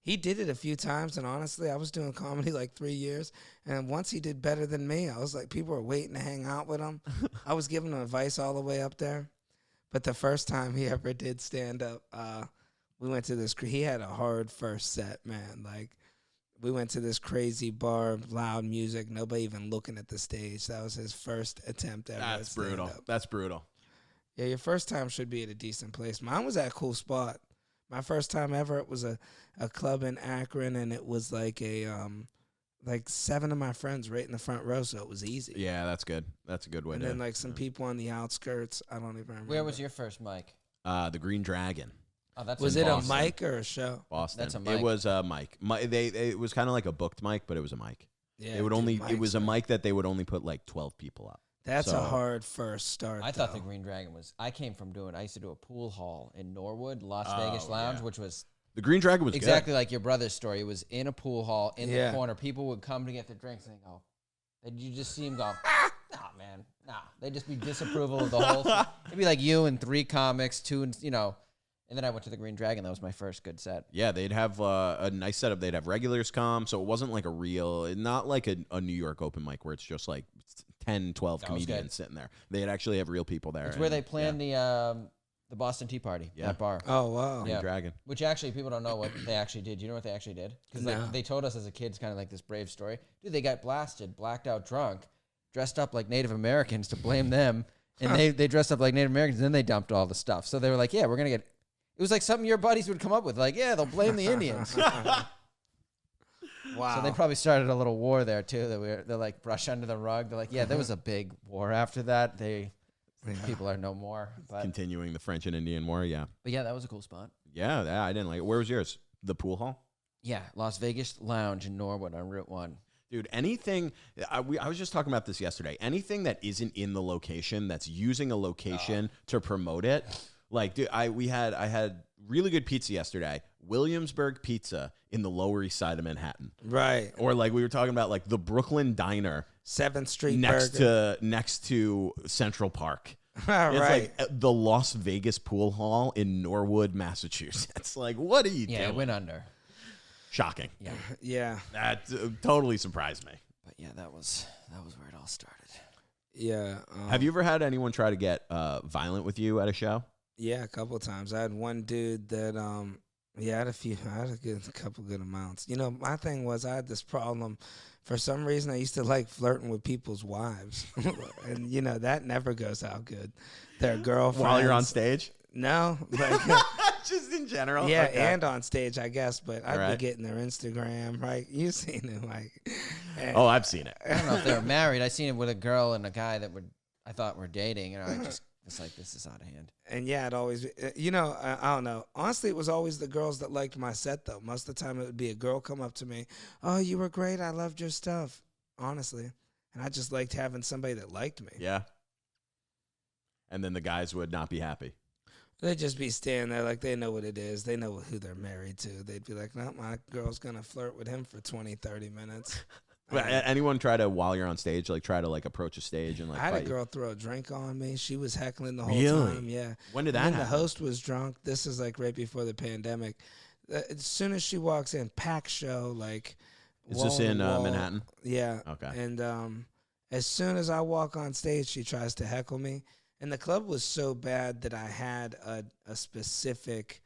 He did it a few times, and honestly, I was doing comedy like 3 years, and once he did better than me, I was like, people were waiting to hang out with him. I was giving him advice all the way up there. But the first time he ever did stand up, we went to this, he had a hard first set, man. Like, we went to this crazy bar, loud music, nobody even looking at the stage. That was his first attempt ever. That's brutal. That's brutal. Yeah, your first time should be at a decent place. Mine was at a cool spot. My first time ever, it was a club in Akron, and it was like like 7 of my friends right in the front row, so it was easy. Yeah, that's good. That's a good way and then like some people on the outskirts. I don't even remember. Where was your first mic? The Green Dragon. Oh, that's was in it Boston. a mic or a show? Boston. That's a mic. It was a mic. It was kind of like a booked mic, but it was a mic. Yeah, it was a mic that they would only put like 12 people up. That's a hard first start. I thought the Green Dragon was. I used to do a pool hall in Norwood, Las Vegas Lounge, which was. The Green Dragon was exactly good. Like your brother's story. It was in a pool hall in the corner. People would come to get their drinks and they go, and you just see them go, nah, man, nah. They'd just be disapproval of the whole thing. It'd be like you and 3 comics, 2, and you know. And then I went to the Green Dragon. That was my first good set. Yeah, they'd have a nice setup. They'd have regulars come, so it wasn't like not like a New York open mic where it's just like 10, 12 comedians sitting there. They'd actually have real people there. It's where they planned the Boston Tea Party, that bar. Oh, wow. Green Dragon. Which actually, people don't know what they actually did. You know what they actually did? Because they told us as a kid, it's kind of like this brave story. Dude, they got blasted, blacked out drunk, dressed up like Native Americans to blame them. And they dressed up like Native Americans, and then they dumped all the stuff. So they were like, yeah, we're going to get... It was like something your buddies would come up with. Like, yeah, they'll blame the Indians. Wow. So they probably started a little war there, too. They're like brush under the rug. They're like, yeah, there was a big war after that. People are no more. But, continuing the French and Indian War, yeah. But yeah, that was a cool spot. Yeah, I didn't like it. Where was yours? The pool hall? Yeah, Las Vegas Lounge in Norwood on Route 1. Dude, anything, I was just talking about this yesterday. Anything that isn't in the location, that's using a location to promote it. Like, dude, I had really good pizza yesterday. Williamsburg Pizza in the Lower East Side of Manhattan. Right. Or like we were talking about, like the Brooklyn Diner 7th Street next to Central Park. It's right. like the Las Vegas Pool Hall in Norwood, Massachusetts. Like, what are you doing? Yeah, it went under. Shocking. Yeah. Yeah. That totally surprised me. But yeah, that was where it all started. Yeah. Have you ever had anyone try to get violent with you at a show? Yeah, a couple of times. I had one dude that I had a couple good amounts. You know, my thing was I had this problem. For some reason, I used to like flirting with people's wives, and you know that never goes out good. Their girlfriends. While you're on stage? No, like Just in general? yeah, Okay. and on stage, I guess. But I'd Right. be getting their Instagram, right? You've seen it, like. And, Oh, I've seen it. I don't know if they were married. I seen it with a girl and a guy that I thought were dating, and I just was like, this is out of hand. And yeah, it always, you know, I don't know. Honestly, it was always the girls that liked my set, though. Most of the time, it would be a girl come up to me, "Oh, you were great. I loved your stuff." Honestly, and I just liked having somebody that liked me. Yeah. And then the guys would not be happy. They'd just be standing there like they know what it is. They know who they're married to. They'd be like, "No, my girl's gonna flirt with him for 20, 30 minutes." But anyone try to, while you're on stage, like try to like approach a stage and like I had a fight you? girl throw a drink on me. She was heckling the whole Really? time. Yeah. When did that And then happen? the host was drunk. This is like right before the pandemic. As soon as she walks in, packed show, like. Is this in Manhattan? Yeah. Okay. And as soon as I walk on stage, she tries to heckle me. And the club was so bad that I had a specific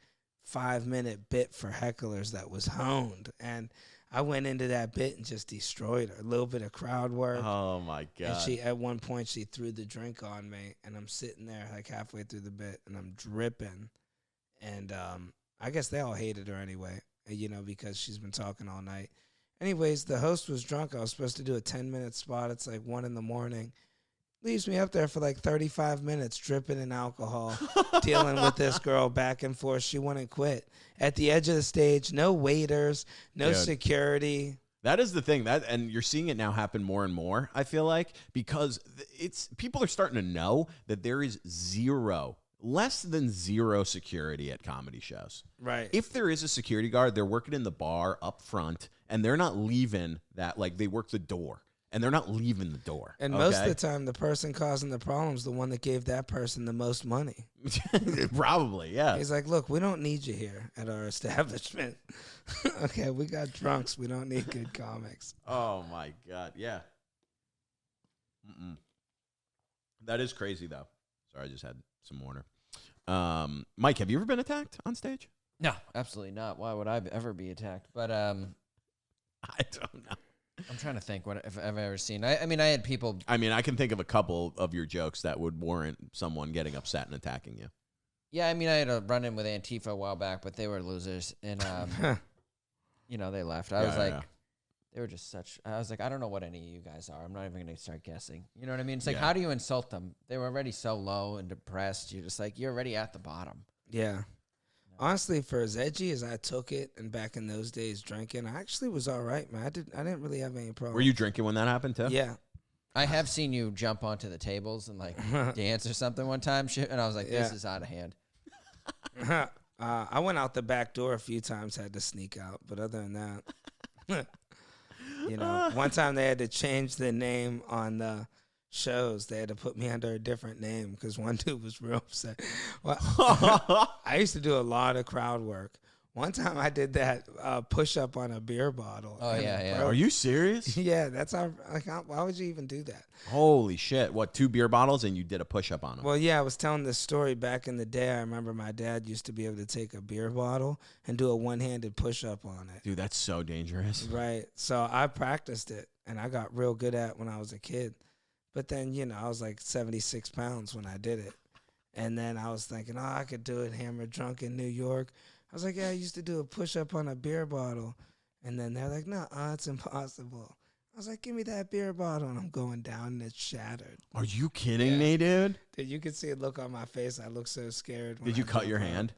5-minute bit for hecklers that was honed. And I went into that bit and just destroyed her. A little bit of crowd work. Oh my And god. she, at one point, she threw the drink on me, and I'm sitting there like halfway through the bit, and I'm dripping. And I guess they all hated her anyway, you know, because she's been talking all night. Anyways, the host was drunk. I was supposed to do a 10-minute spot. It's like 1 a.m. Leaves me up there for like 35 minutes, dripping in alcohol, dealing with this girl back and forth. She wouldn't quit. At the edge of the stage, no waiters, no Dude. security. That is the thing, and you're seeing it now happen more and more, I feel like, because people are starting to know that there is less than zero security at comedy shows. Right. If there is a security guard, they're working in the bar up front, and they're not leaving that, like they work the door, and they're not leaving the door. And most of the time, the person causing the problem is the one that gave that person the most money. Probably, yeah. He's like, "Look, we don't need you here at our establishment. Okay, we got drunks. We don't need good comics." Oh my god, yeah. That is crazy, though. Sorry, I just had some water. Mike, have you ever been attacked on stage? No, absolutely not. Why would I ever be attacked? But I don't know. I'm trying to think if I've ever seen. I mean, I had people. I mean, I can think of a couple of your jokes that would warrant someone getting upset and attacking you. Yeah, I mean, I had a run-in with Antifa a while back, but they were losers, and you know, they left. I was like, they were just such. I was like, I don't know what any of you guys are. I'm not even going to start guessing. You know what I mean? It's like, how do you insult them? They were already so low and depressed. You're just like, you're already at the bottom. Yeah. Honestly, for as edgy as I took it, and back in those days drinking, I actually was all right, man. I didn't really have any problem. Were you drinking when that happened too? Yeah. I have seen you jump onto the tables and like dance or something one time, and I was like, this is out of hand. I went out the back door a few times, had to sneak out, but other than that, you know, one time they had to change the name on the shows. They had to put me under a different name because one dude was real upset. Well, I used to do a lot of crowd work. One time I did that push up on a beer bottle. Oh, yeah. Are you serious? Yeah, that's how. Like, why would you even do that? Holy shit! What, 2 beer bottles and you did a push up on them? Well, yeah, I was telling this story back in the day. I remember my dad used to be able to take a beer bottle and do a one-handed push up on it. Dude, that's so dangerous. Right. So I practiced it, and I got real good at it when I was a kid. But then, you know, I was like 76 pounds when I did it. And then I was thinking, oh, I could do it hammered drunk in New York. I was like, yeah, I used to do a push-up on a beer bottle. And then they're like, no, it's impossible. I was like, give me that beer bottle. And I'm going down, and it's shattered. Are you kidding me, dude? Dude, you could see a look on my face. I look so scared. Did you cut your hand?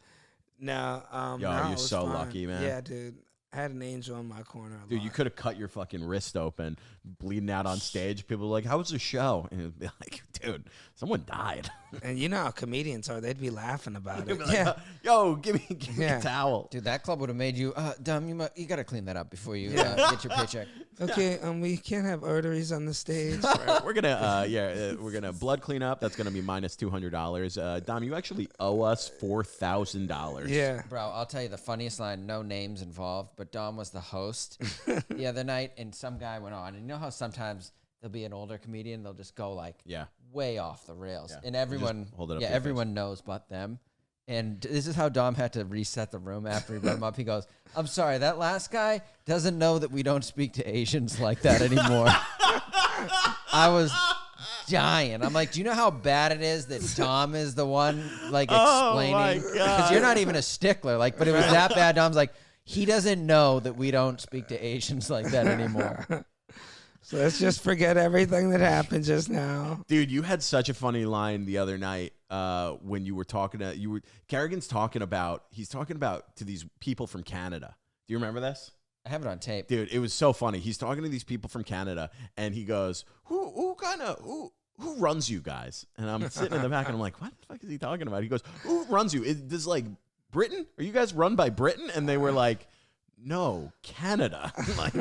No. Yo, no, you're so lucky, man. Yeah, dude. I had an angel in my corner. Dude, you could have cut your fucking wrist open, bleeding out on stage. People were like, how was the show? And it'd be like, dude, someone died. And you know how comedians are. They'd be laughing about it. Like, yo, give me a towel. Dude, that club would have made you, Dom, you got to clean that up before you get your paycheck. Okay, we can't have arteries on the stage. Right, we're gonna blood clean up. That's gonna be minus $200. Dom, you actually owe us $4,000. Yeah. Bro, I'll tell you the funniest line, no names involved, but Dom was the host the other night, and some guy went on. And you know how sometimes there'll be an older comedian, they'll just go like way off the rails. Yeah. And everyone knows but them. And this is how Dom had to reset the room after he brought him up. He goes, I'm sorry, that last guy doesn't know that we don't speak to Asians like that anymore. I was dying. I'm like, do you know how bad it is that Dom is the one like explaining? Because you're not even a stickler. Like, but it was that bad. Dom's like, he doesn't know that we don't speak to Asians like that anymore. So let's just forget everything that happened just now. Dude, you had such a funny line the other night when you were talking to Kerrigan's talking about to these people from Canada. Do you remember this? I have it on tape. Dude, it was so funny. He's talking to these people from Canada and he goes, Who runs you guys? And I'm sitting in the back and I'm like, what the fuck is he talking about? He goes, who runs you? Is this like Britain? Are you guys run by Britain? And they were like, no, Canada. Like,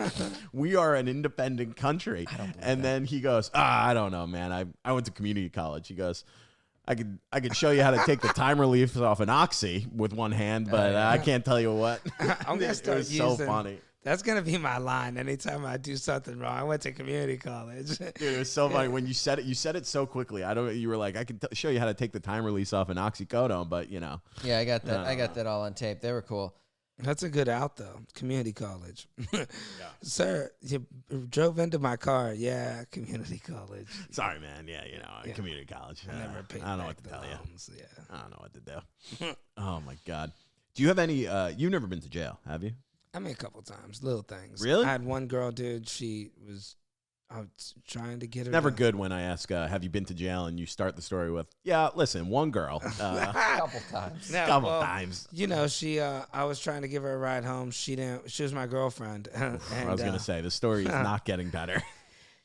we are an independent country. And then he goes, I don't know, man. I went to community college. He goes, I could show you how to take the time relief off an oxy with one hand, but I can't tell you what. I'm gonna start it was using, so funny. That's gonna be my line anytime I do something wrong. I went to community college. Dude, it was so funny when you said it. You said it so quickly. You were like, I can show you how to take the time release off an oxycodone, but you know. Yeah, I got that. I got that all on tape. They were cool. That's a good out though. Community college. Sir, you drove into my car. Yeah, community college. Sorry, man. Yeah, community college. I never paid I don't know back what to the tell loans. you. Yeah. I don't know what to do. Oh my God. Do you have any? You've never been to jail, have you? I mean, a couple times, little things. Really? I had one girl, dude. I was trying to get her. Never good when I ask, have you been to jail? And you start the story with, yeah, listen, one girl. A couple times. No, couple times. You know, I was trying to give her a ride home. She was my girlfriend. And, I was going to say, the story is not getting better.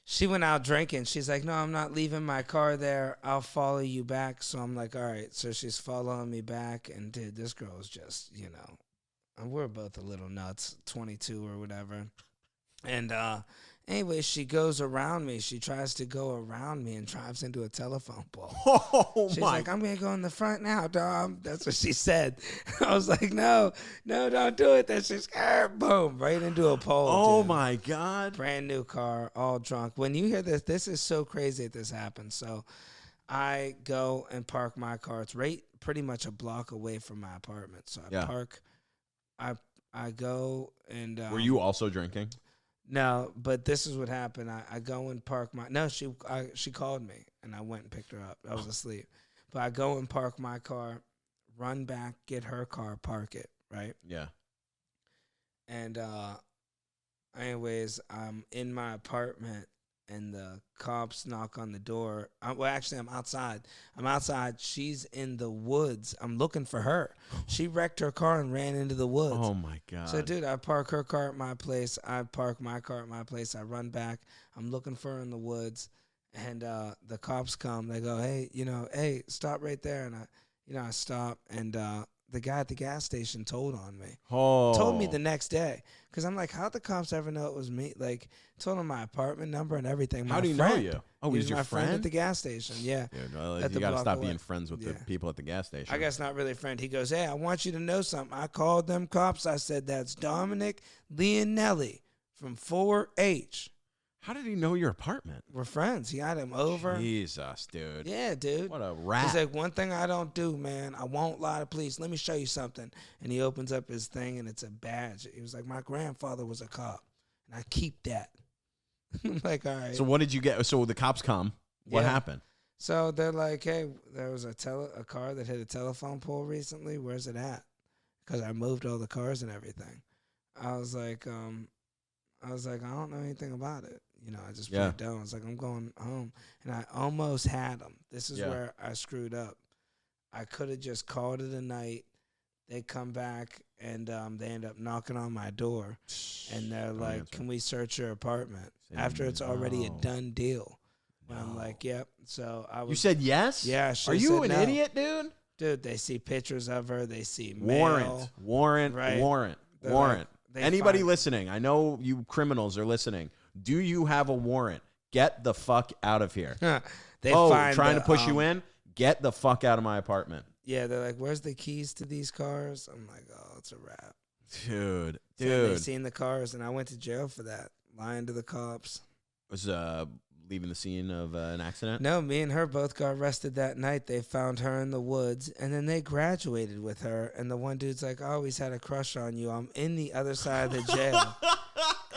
She went out drinking. She's like, no, I'm not leaving my car there. I'll follow you back. So I'm like, all right. So she's following me back. And dude, this girl is just, and we're both a little nuts, 22 or whatever. And anyway, she goes around me. She tries to go around me and drives into a telephone pole. Oh, She's like, I'm going to go in the front now, Dom. That's what she said. I was like, no, don't do it. That's just, boom, right into a pole. Oh, dude. my God. Brand new car, all drunk. When you hear this is so crazy that this happened. So I go and park my car. It's right pretty much a block away from my apartment. So I park. I go and... Were you also drinking? No, but this is what happened. I go and park my... No, she called me, and I went and picked her up. I was asleep. But I go and park my car, run back, get her car, park it, right? Yeah. And anyways, I'm in my apartment, and the cops knock on the door. I'm outside. I'm outside. She's in the woods. I'm looking for her. She wrecked her car and ran into the woods. Oh, my God. So, dude, I park her car at my place. I park my car at my place. I run back. I'm looking for her in the woods. And the cops come. They go, hey, stop right there. And I stop. And the guy at the gas station told on me. Told me the next day. Because I'm like, how'd the cops ever know it was me? Like, told him my apartment number and everything. How do you know you? Oh, he was your my friend friend at the gas station. Yeah. Dude, well, you got to stop being friends with the people at the gas station. I guess not really a friend. He goes, hey, I want you to know something. I called them cops. I said, that's Dominic Leonelli from 4H. How did he know your apartment? We're friends. He had him over. Jesus, dude. Yeah, dude. What a rat. He's like, one thing I don't do, man, I won't lie to police. Let me show you something. And he opens up his thing, and it's a badge. He was like, my grandfather was a cop, and I keep that. I'm like, all right. So what did you get? So the cops come. What happened? So they're like, hey, there was a car that hit a telephone pole recently. Where's it at? Because I moved all the cars and everything. I was like, I don't know anything about it. I just put it down. I was like, I'm going home. And I almost had them. This is where I screwed up. I could have just called it a night. They come back, and they end up knocking on my door. And they're like, can we search your apartment? After it's already a done deal. And I'm like, yep. So I was. You said yes? Yeah. She Are you said an no. idiot, dude? Dude, they see pictures of her. They see Warrant. mail. Right. They Anybody find- listening, I know you criminals are listening. Do you have a warrant? Get the fuck out of here. They trying find to push you in? Get the fuck out of my apartment. Yeah, they're like, where's the keys to these cars? I'm like, oh, it's a wrap. Dude. So they seen the cars, and I went to jail for that, lying to the cops. Was leaving the scene of an accident? No, me and her both got arrested that night. They found her in the woods, and then they graduated with her. And the one dude's like, I always had a crush on you. I'm in the other side of the jail.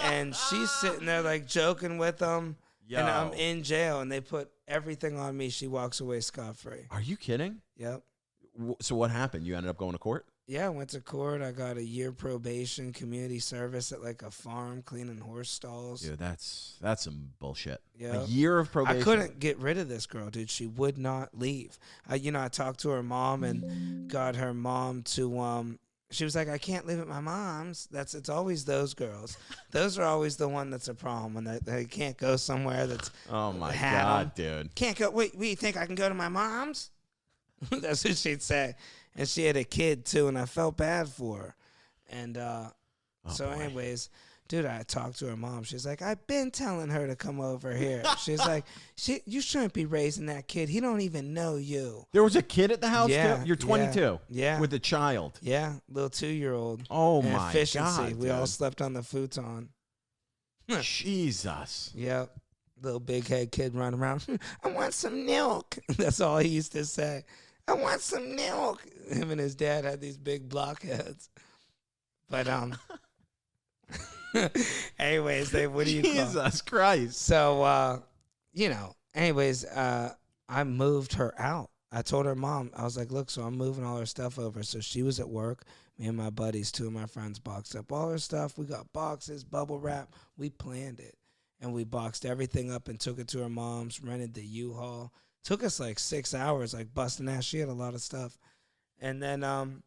And she's sitting there, like, joking with them. Yo. And I'm in jail, and they put everything on me. She walks away scot-free. Are you kidding? Yep. So what happened? You ended up going to court? Yeah, I went to court. I got a year probation, community service at like a farm, cleaning horse stalls. Dude, that's some bullshit. Yeah. A year of probation. I couldn't get rid of this girl, dude. She would not leave. I talked to her mom and got her mom to she was like, I can't live at my mom's. It's always those girls. Those are always the one that's a problem when they can't go somewhere that's Oh my had God, dude. Can't go. Wait, you think I can go to my mom's? That's what she'd say. And she had a kid too, and I felt bad for her. And boy. anyways, dude, I talked to her mom. She's like, I've been telling her to come over here. She's like, you shouldn't be raising that kid. He don't even know you. There was a kid at the house Yeah, too? You're 22. yeah. With a child. Yeah, little 2-year-old. Oh And my efficiency. God. We all dude. slept on the futon. Jesus. Yep. Little big head kid running around. I want some milk. That's all he used to say. I want some milk. Him and his dad had these big blockheads. But anyways, what do you call it? Jesus Christ. So anyways, I moved her out. I told her mom, I was like, look, so I'm moving all her stuff over. So she was at work. Me and my buddies, 2 of my friends, boxed up all her stuff. We got boxes, bubble wrap. We planned it. And we boxed everything up and took it to her mom's, rented the U-Haul. Took us like 6 hours, like busting ass. She had a lot of stuff. And then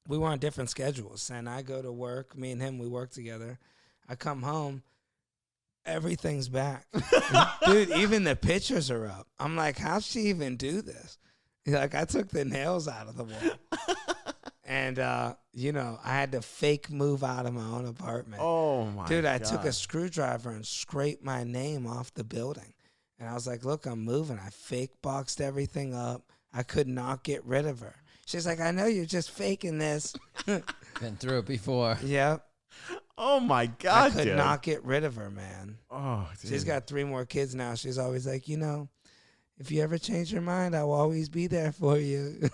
we were on different schedules. And I go to work. Me and him, we work together. I come home. Everything's back. Dude, even the pictures are up. I'm like, how'd she even do this? Like, I took the nails out of the wall. And, I had to fake move out of my own apartment. Oh, my Dude, I God. took a screwdriver and scraped my name off the building. And I was like, look, I'm moving. I fake boxed everything up. I could not get rid of her. She's like, I know you're just faking this. Been through it before. Yep. Oh, my God, I could dude. not get rid of her, man. Oh, dude. She's got 3 more kids now. She's always like, if you ever change your mind, I will always be there for you.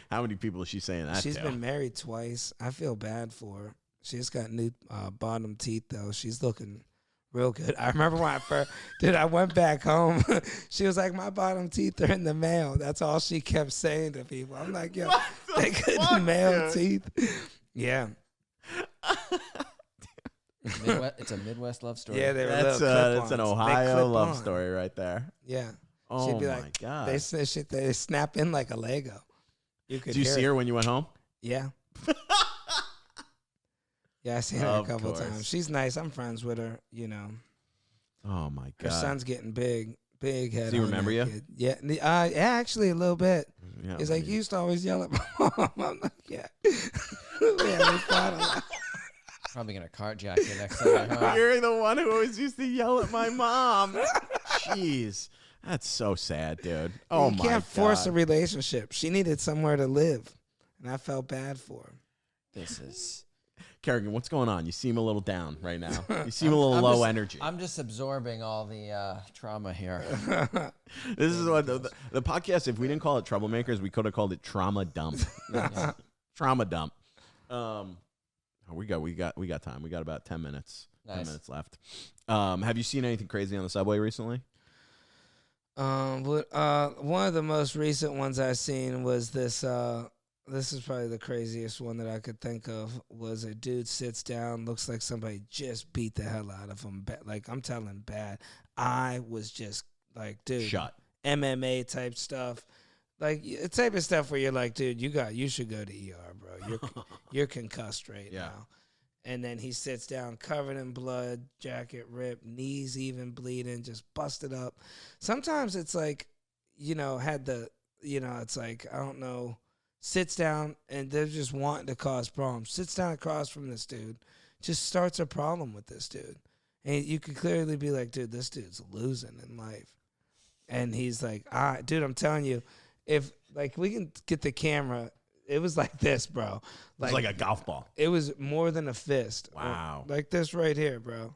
How many people is she saying that She's to? been married twice. I feel bad for her. She's got new bottom teeth, though. She's looking real good. I remember when I went back home. She was like, my bottom teeth are in the mail. That's all she kept saying to people. I'm like, yo, they couldn't mail teeth. Yeah. It's a Midwest love story. Yeah, they were That's little an clip-ons. They Ohio clip love on. story right there. Yeah. Oh, She'd be my like, God. They snap in like a Lego. You could Did you hear see it. her when you went home? Yeah. Yeah, I seen her a Of couple course. times. She's nice. I'm friends with her, Oh, my Her God. son's getting big head. Does he on remember that you? kid. Yeah, yeah, actually a little bit. Yeah, He's I like, mean, you used to always yell at my mom. I'm like, yeah. Yeah, we fought a lot. Probably gonna carjack you next time you're home. You're the one who always used to yell at my mom. Jeez. That's so sad, dude. Oh, You my can't force a God. relationship. She needed somewhere to live, and I felt bad for her. This is. Kerrigan, what's going on? You seem a little down right now. You seem a little low energy. I'm just absorbing all the trauma here. This is what the podcast, if we didn't call it Troublemakers, we could have called it Trauma Dump. Trauma Dump. We got time. We got about 10 minutes. Nice. 10 minutes left. Have you seen anything crazy on the subway recently? One of the most recent ones I seen was this. This is probably the craziest one that I could think of. Was a dude sits down, looks like somebody just beat the hell out of him. Like, I'm telling bad. I was just like, dude, Shut. MMA type stuff. Like, the type of stuff where you're like, dude, you should go to ER, bro. You're concussed right Yeah. now. And then he sits down covered in blood, jacket ripped, knees even bleeding, just busted up. Sometimes it's like, it's like, I don't know, sits down and they're just wanting to cause problems. Sits down across from this dude, just starts a problem with this dude. And you could clearly be like, dude, this dude's losing in life. And he's like, dude, I'm telling you, if like we can get the camera, it was like this, bro. It was like a golf ball. It was more than a fist. Wow. Like this right here, bro.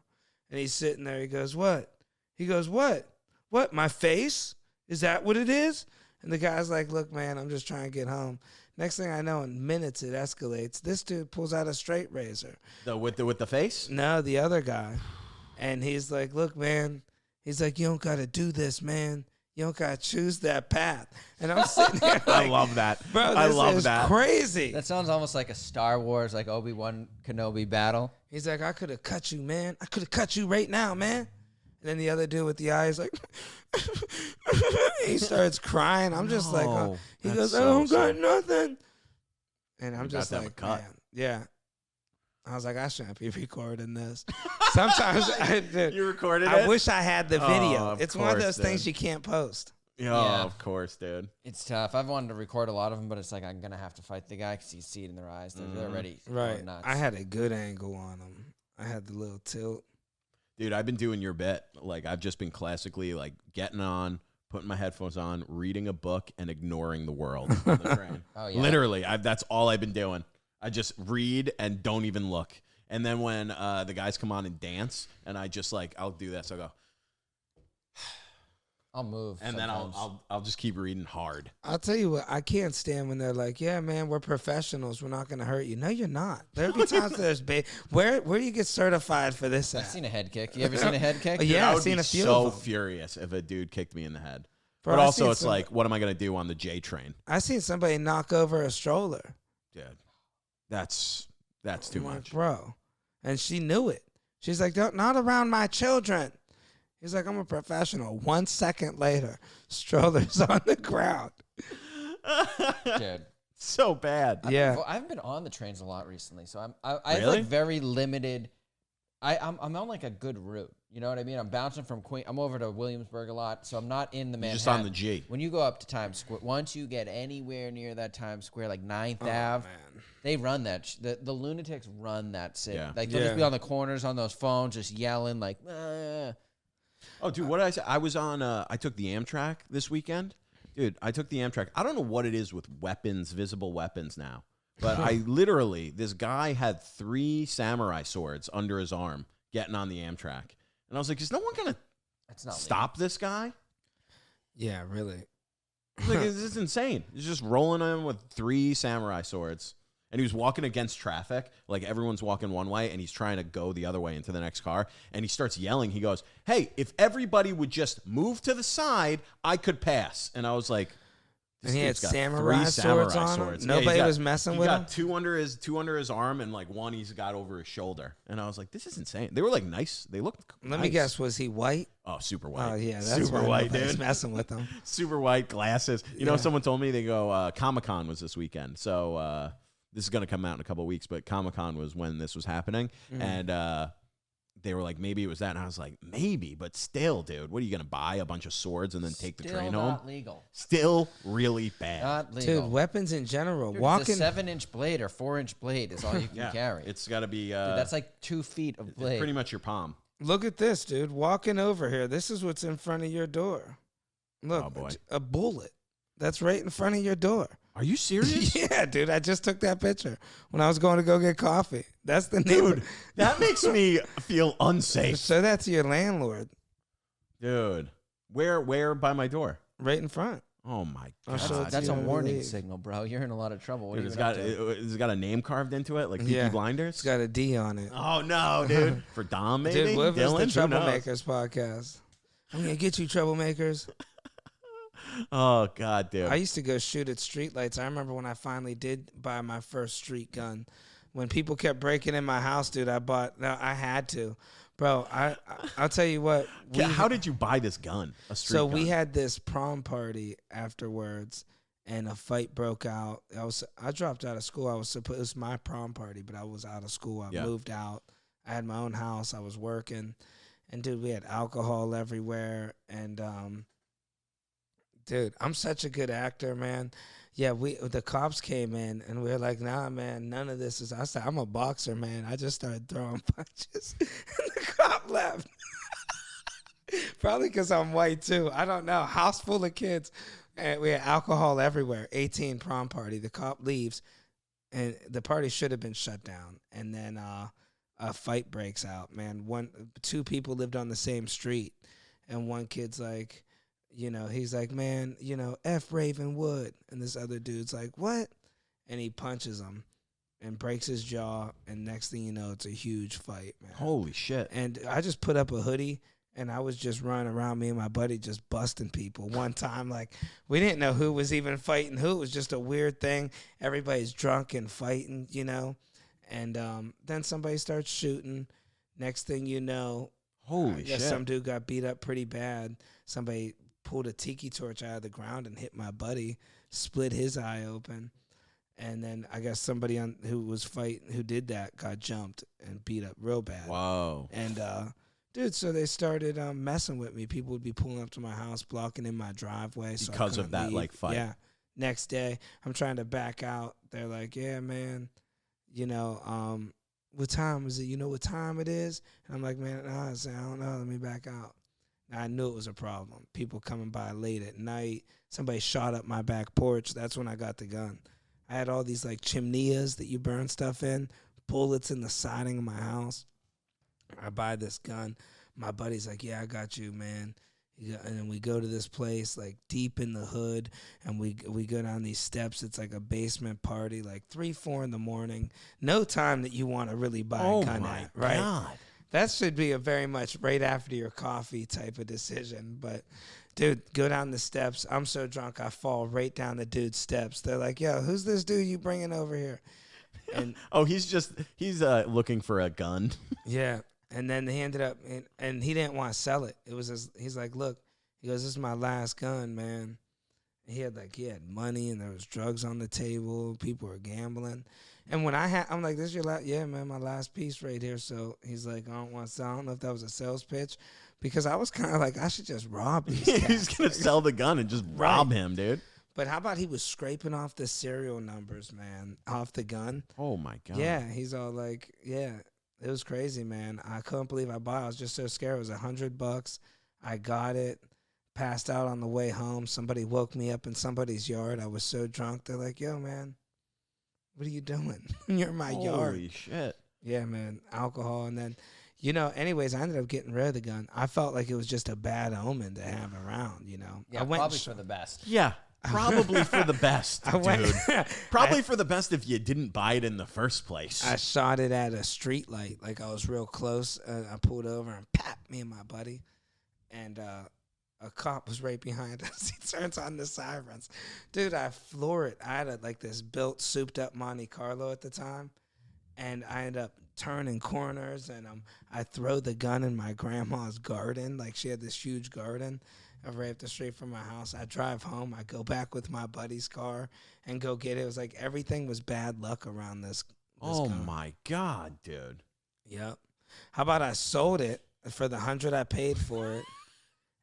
And he's sitting there. He goes, what? He goes, what? What? My face? Is that what it is? And the guy's like, look, man, I'm just trying to get home. Next thing I know, in minutes, it escalates. This dude pulls out a straight razor. With the face? No, the other guy. And he's like, look, man. He's like, you don't got to do this, man. You don't got to choose that path. And I'm sitting there like, I love that. Bro, I this love is that. crazy. That sounds almost like a Star Wars, like Obi-Wan Kenobi battle. He's like, I could have cut you, man. I could have cut you right now, man. And then the other dude with the eyes like, he starts crying. I'm just like, he goes, I don't got nothing. And I'm just like, man, yeah. I was like, I shouldn't be recording this. Sometimes You recorded it? I wish I had the video. It's one of those dude. things you can't post. Yeah, of course, dude. It's tough. I've wanted to record a lot of them, but it's like I'm going to have to fight the guy because you see it in their eyes. They're already going nuts. I had a good angle on him. I had the little tilt. Dude, I've been doing your bit. Like, I've just been classically, like, getting on, putting my headphones on, reading a book, and ignoring the world on the train. Oh, yeah. Literally, that's all I've been doing. I just read and don't even look. And then when the guys come on and dance, and I just, like, I'll do this. I'll go. I'll move. And sometimes. then I'll just keep reading hard. I'll tell you what, I can't stand when they're like, yeah, man, we're professionals. We're not going to hurt you. No, you're not. There'll be times there's where do you get certified for this I've at? seen a head kick. You ever seen a head kick? Dude, Yeah, I I've would seen be a few so of them. furious if a dude kicked me in the head. Bro, but I also, seen it's like, what am I going to do on the J train? I seen somebody knock over a stroller. Dude, that's too I'm like, much. bro. And she knew it. She's like, not around my children. He's like, I'm a professional. 1 second later, stroller's on the ground. Dude. So bad. Yeah. I haven't been on the trains a lot recently, so I have Really? like very limited. I'm on like a good route. You know what I mean? I'm bouncing from Queen. I'm over to Williamsburg a lot, so I'm not in the Manhattan. Just on the G. When you go up to Times Square, once you get anywhere near that Times Square, like 9th Ave, man. they run that. The lunatics run that city. Yeah. Like they'll just be on the corners on those phones, just yelling like. Oh, dude, what did I say? I was on, I took the Amtrak this weekend. Dude, I took the Amtrak. I don't know what it is with weapons, visible weapons now. But I literally, this guy had 3 samurai swords under his arm getting on the Amtrak. And I was like, is no one going to stop this guy? Yeah, really. Like, this is insane. He's just rolling him with 3 samurai swords. And he was walking against traffic. Like, everyone's walking one way, and he's trying to go the other way into the next car. And he starts yelling. He goes, hey, if everybody would just move to the side, I could pass. And I was like, this And he had dude's got samurai 3 swords on him? swords. Nobody he's was messing with him? He got 2 under his arm, and, like, 1 he's got over his shoulder. And I was like, this is insane. They were, like, nice. They looked Let nice. me guess, was he white? Oh, super white. Oh, yeah, that's super why white, nobody's dude. messing with him. Super white glasses. You know, someone told me, they go, Comic-Con was this weekend. So this is going to come out in a couple of weeks, but Comic-Con was when this was happening. And they were like, maybe it was that. And I was like, maybe, but still, dude, what are you going to buy? A bunch of swords and then take the train home? Not legal. Still really bad. Not legal. Dude, weapons in general. Dude, Walking. it's a 7-inch blade or 4-inch blade is all you can carry. It's got to be. Dude, that's like 2 feet of blade. pretty much your palm. Look at this, dude. Walking over here. This is what's in front of your door. Look, Oh, boy. a bullet. That's right in front of your door. Are you serious? Yeah, dude. I just took that picture when I was going to go get coffee. That's the neighbor. Dude, that makes me feel unsafe. Show that to your landlord. Dude, where by my door? Right in front. Oh, my I'll God. show it to That's you a when we warning leave. signal, bro. You're in a lot of trouble. What Dude, are it's you got, up to? it's got a name carved into it, like Peaky Blinders. It's got a D on it. Oh, no, dude. For Dom, maybe? Dude, what if Dylan? it's the Who knows? Troublemakers podcast? I'm going to get you, Troublemakers. Oh, God, dude. I used to go shoot at streetlights. I remember when I finally did buy my first street gun. When people kept breaking in my house, dude, I had to. Bro, I'll tell you what. How did you buy this gun? A street So gun? we had this prom party afterwards, and a fight broke out. I dropped out of school. It was my prom party, but I was out of school. I moved out. I had my own house. I was working, and dude, we had alcohol everywhere. And dude, I'm such a good actor, man. Yeah, the cops came in, and we were like, nah, man, none of this is. I said, I'm a boxer, man. I just started throwing punches, and the cop left. Probably because I'm white too. I don't know. House full of kids. And we had alcohol everywhere. 18 prom party. The cop leaves, and the party should have been shut down. And then a fight breaks out. Man, two people lived on the same street, and one kid's like, he's like, man, F Ravenwood, and this other dude's like, what? And he punches him, and breaks his jaw. And next thing you know, it's a huge fight, man. Holy shit! And I just put up a hoodie. And I was just running around, me and my buddy just busting people. One time, like, we didn't know who was even fighting who. It was just a weird thing. Everybody's drunk and fighting, And then somebody starts shooting. Next thing you know, holy shit! Some dude got beat up pretty bad. Somebody pulled a tiki torch out of the ground and hit my buddy, split his eye open. And then I guess somebody who did that got jumped and beat up real bad. Whoa. And, dude, so they started messing with me. People would be pulling up to my house, blocking in my driveway. Because of that, leave. fight. Yeah. Next day, I'm trying to back out. They're like, yeah, man, what time is it? You know what time it is? And I'm like, man, I don't know. Let me back out. Now, I knew it was a problem. People coming by late at night. Somebody shot up my back porch. That's when I got the gun. I had all these, chimneys that you burn stuff in, bullets in the siding of my house. I buy this gun. My buddy's like, yeah, I got you, man. And then we go to this place, deep in the hood, and we go down these steps. It's like a basement party, 3, 4 in the morning. No time that you want to really buy a gun at, right? God. That should be a very much right after your coffee type of decision. But, dude, go down the steps. I'm so drunk, I fall right down the dude's steps. They're like, yo, who's this dude you bringing over here? And he's looking for a gun. Yeah. And then he ended up, and he didn't want to sell it. It was he's like, look, he goes, this is my last gun, man. And he had money, and there was drugs on the table. People were gambling. And when I'm like, this is your last, yeah, man, my last piece right here. So he's like, I don't want to sell. I don't know if that was a sales pitch, because I was kind of like, I should just rob these guys. He's going to sell the gun and just rob him, dude. But how about he was scraping off the serial numbers, man, off the gun? Oh, my God. Yeah, he's all like, yeah. It was crazy, man. I couldn't believe I bought it. I was just so scared. It was $100. I got it, passed out on the way home. Somebody woke me up in somebody's yard. I was so drunk. They're like, yo, man, what are you doing? You're in my yard. Holy shit. Yeah, man, alcohol. And then, anyways, I ended up getting rid of the gun. I felt like it was just a bad omen to have around, Yeah, I went probably for the best. Yeah. Probably for the best, dude. Probably for the best if you didn't buy it in the first place. I shot it at a street light. I was real close. I pulled over and me and my buddy. And a cop was right behind us. He turns on the sirens. Dude, I floor it. I had this built, souped-up Monte Carlo at the time. And I ended up turning corners. And I throw the gun in my grandma's garden. She had this huge garden right up the street from my house. I drive home. I go back with my buddy's car and go get it. It was everything was bad luck around this gun. My God, dude. Yep. How about I sold it for the $100 I paid for it,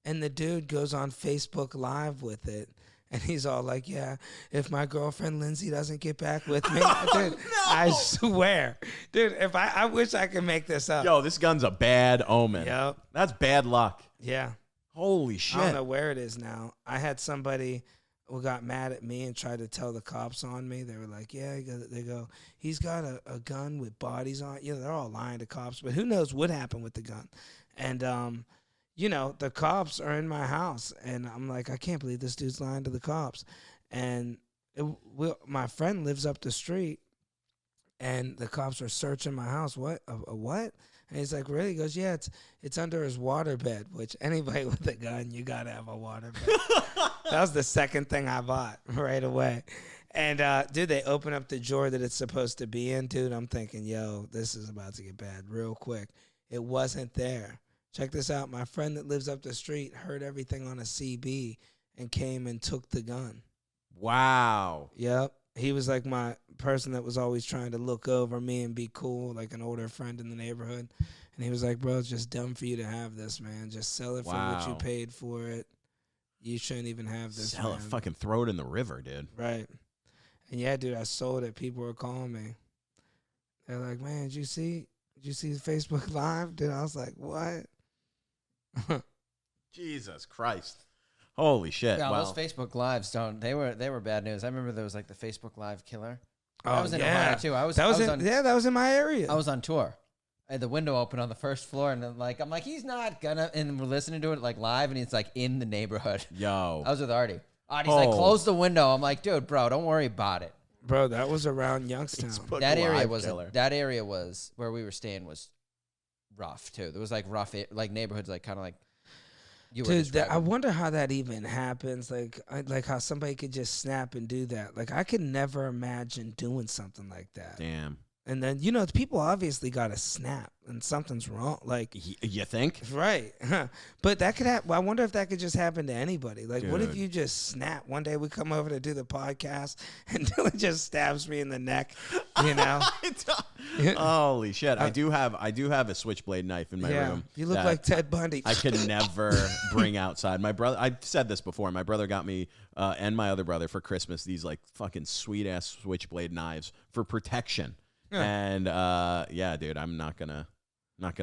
and the dude goes on Facebook Live with it, and he's all like, yeah, if my girlfriend Lindsay doesn't get back with me, dude, I swear. Dude, I wish I could make this up. Yo, this gun's a bad omen. Yep. That's bad luck. Yeah. Holy shit. I don't know where it is now. I had somebody who got mad at me and tried to tell the cops on me. They were like, yeah, he's got a gun with bodies on it. They're all lying to cops, but who knows what happened with the gun. And, the cops are in my house, and I'm like, I can't believe this dude's lying to the cops. And my friend lives up the street, and the cops are searching my house. What? A what? And he's like, really? He goes, yeah, it's under his waterbed, which anybody with a gun, you got to have a waterbed. That was the second thing I bought right away. And, dude, they open up the drawer that it's supposed to be in. Dude, I'm thinking, yo, this is about to get bad real quick. It wasn't there. Check this out. My friend that lives up the street heard everything on a CB and came and took the gun. Wow. Yep. He was like my person that was always trying to look over me and be cool, like an older friend in the neighborhood. And he was like, bro, it's just dumb for you to have this, man. Just sell it for what you Wow. paid for it. You shouldn't even have this. Sell it, man. fucking throw it in the river, dude. Right. And yeah, dude, I sold it. People were calling me. They're like, man, did you see Facebook Live? Dude, I was like, what? Jesus Christ. Holy shit. Yeah, Well, those Facebook Lives they were bad news. I remember there was like the Facebook Live killer. Oh, I was in yeah. Ohio too. I was That was, on that was in my area. I was on tour. I had the window open on the first floor, and then I'm like, he's not gonna. And we're listening to it like live, and it's like in the neighborhood. yo. I was with Artie. Artie's like, close the window. I'm like, dude, bro, don't worry about it. Bro, that was around Youngstown. Facebook That area Live was killer. that area was where we were staying was rough too. There was like rough like neighborhoods, like kind of like you were Dude, describing. I wonder how that even happens. Like how somebody could just snap and do that. Like, I could never imagine doing something like that. Damn. And then, people obviously got to snap and something's wrong. Like, You think? right. But that could happen. I wonder if that could just happen to anybody. Like, what if Dude. you just snap? One day we come over to do the podcast and Dylan just stabs me in the neck, Holy shit. I do have a switchblade knife in my room. You look that like Ted Bundy. I could never bring outside. My brother, I've said this before. My brother got me and my other brother for Christmas these like fucking sweet ass switchblade knives for protection. And yeah, dude, I'm not gonna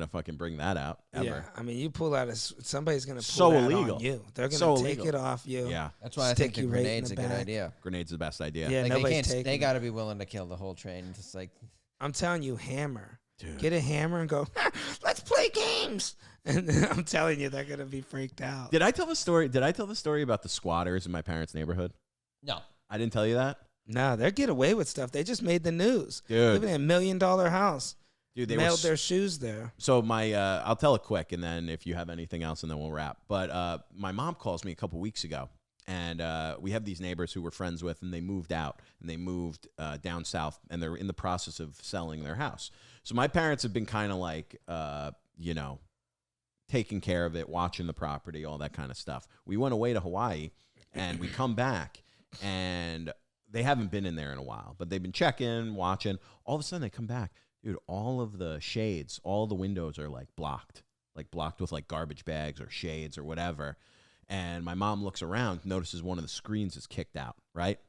fucking bring that out ever. Yeah, I mean, you pull out somebody's gonna pull So that illegal. on you. They're gonna So take illegal. it off you. Yeah, That's why I stick think the you right in grenade's the a good back. idea. grenade's the best idea. Yeah, Like nobody's taking they it. got to be willing to kill the whole train. Just like I'm telling you, hammer. Dude. Get a hammer and go. Let's play games. And I'm telling you, they're gonna be freaked out. Did I tell the story? Did I tell the story about the squatters in my parents' neighborhood? no. I didn't tell you that, No, they get away with stuff. They just made the news. dude. Living in $1 million house. Dude, they Mailed were their shoes there. So my, I'll tell it quick, and then if you have anything else, and then we'll wrap. But my mom calls me a couple weeks ago, and we have these neighbors who we're friends with, and they moved out, and they moved down south, and they're in the process of selling their house. So my parents have been kind of like, taking care of it, watching the property, all that kind of stuff. We went away to Hawaii, and we come back, and they haven't been in there in a while, but they've been checking, watching. All of a sudden, they come back. Dude, all of the shades, all the windows are like blocked with like garbage bags or shades or whatever. And my mom looks around, notices one of the screens is kicked out, right?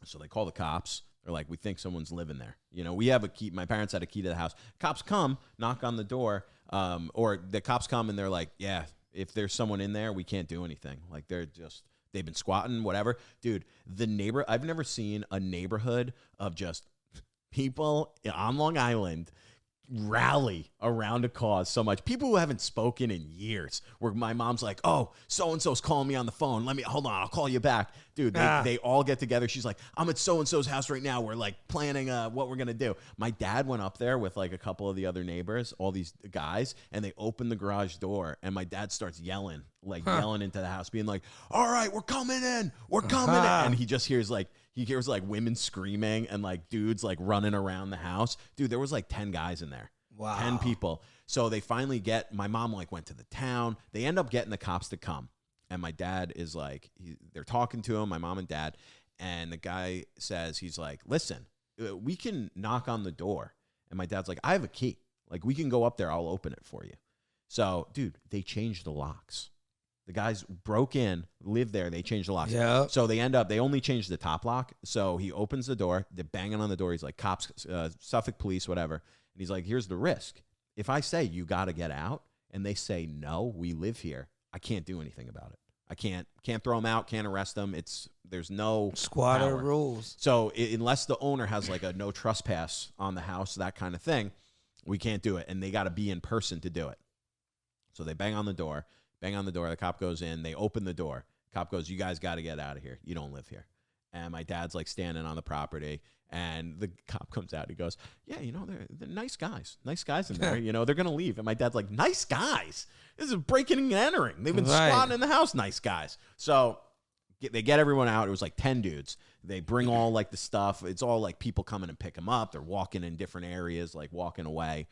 So they call the cops. They're like, we think someone's living there. We have a key. My parents had a key to the house. Cops come, knock on the door, or the cops come and they're like, yeah, if there's someone in there, we can't do anything. Like they've been squatting, whatever. Dude, I've never seen a neighborhood of just people on Long Island rally around a cause so much. People who haven't spoken in years, where my mom's like, oh, so-and-so's calling me on the phone. Hold on, I'll call you back. Dude, they all get together. She's like, I'm at so-and-so's house right now. We're like planning what we're going to do. My dad went up there with like a couple of the other neighbors, all these guys, and they opened the garage door, and my dad starts yelling into the house, being like, all right, we're coming in. We're coming in. And he just hears like women screaming and like dudes like running around the house. Dude, there was like 10 guys in there. Wow. 10 people. So they finally my mom like went to the town. They end up getting the cops to come. And my dad is like, they're talking to him, my mom and dad. And the guy says, he's like, listen, we can knock on the door. And my dad's like, I have a key. Like, we can go up there. I'll open it for you. So, dude, they changed the locks. The guys broke in, lived there. They changed the locks. Yeah. So they only changed the top lock. So he opens the door. They're banging on the door. He's like, cops, Suffolk police, whatever. And he's like, here's the risk. If I say you got to get out and they say, no, we live here, I can't do anything about it. I can't throw them out, can't arrest them. There's no Squatter power. rules. So unless the owner has like a no trespass on the house, that kind of thing, we can't do it. And they got to be in person to do it. So they bang on the door. The cop goes in. They open the door. Cop goes, you guys got to get out of here. You don't live here. And my dad's like standing on the property. And the cop comes out. He goes, yeah, they're nice guys. Nice guys in there. They're going to leave. And my dad's like, nice guys? This is breaking and entering. They've been squatting in the house, nice guys. So they get everyone out. It was like 10 dudes. They bring all like the stuff. It's all like people coming and pick them up. They're walking in different areas, like walking away.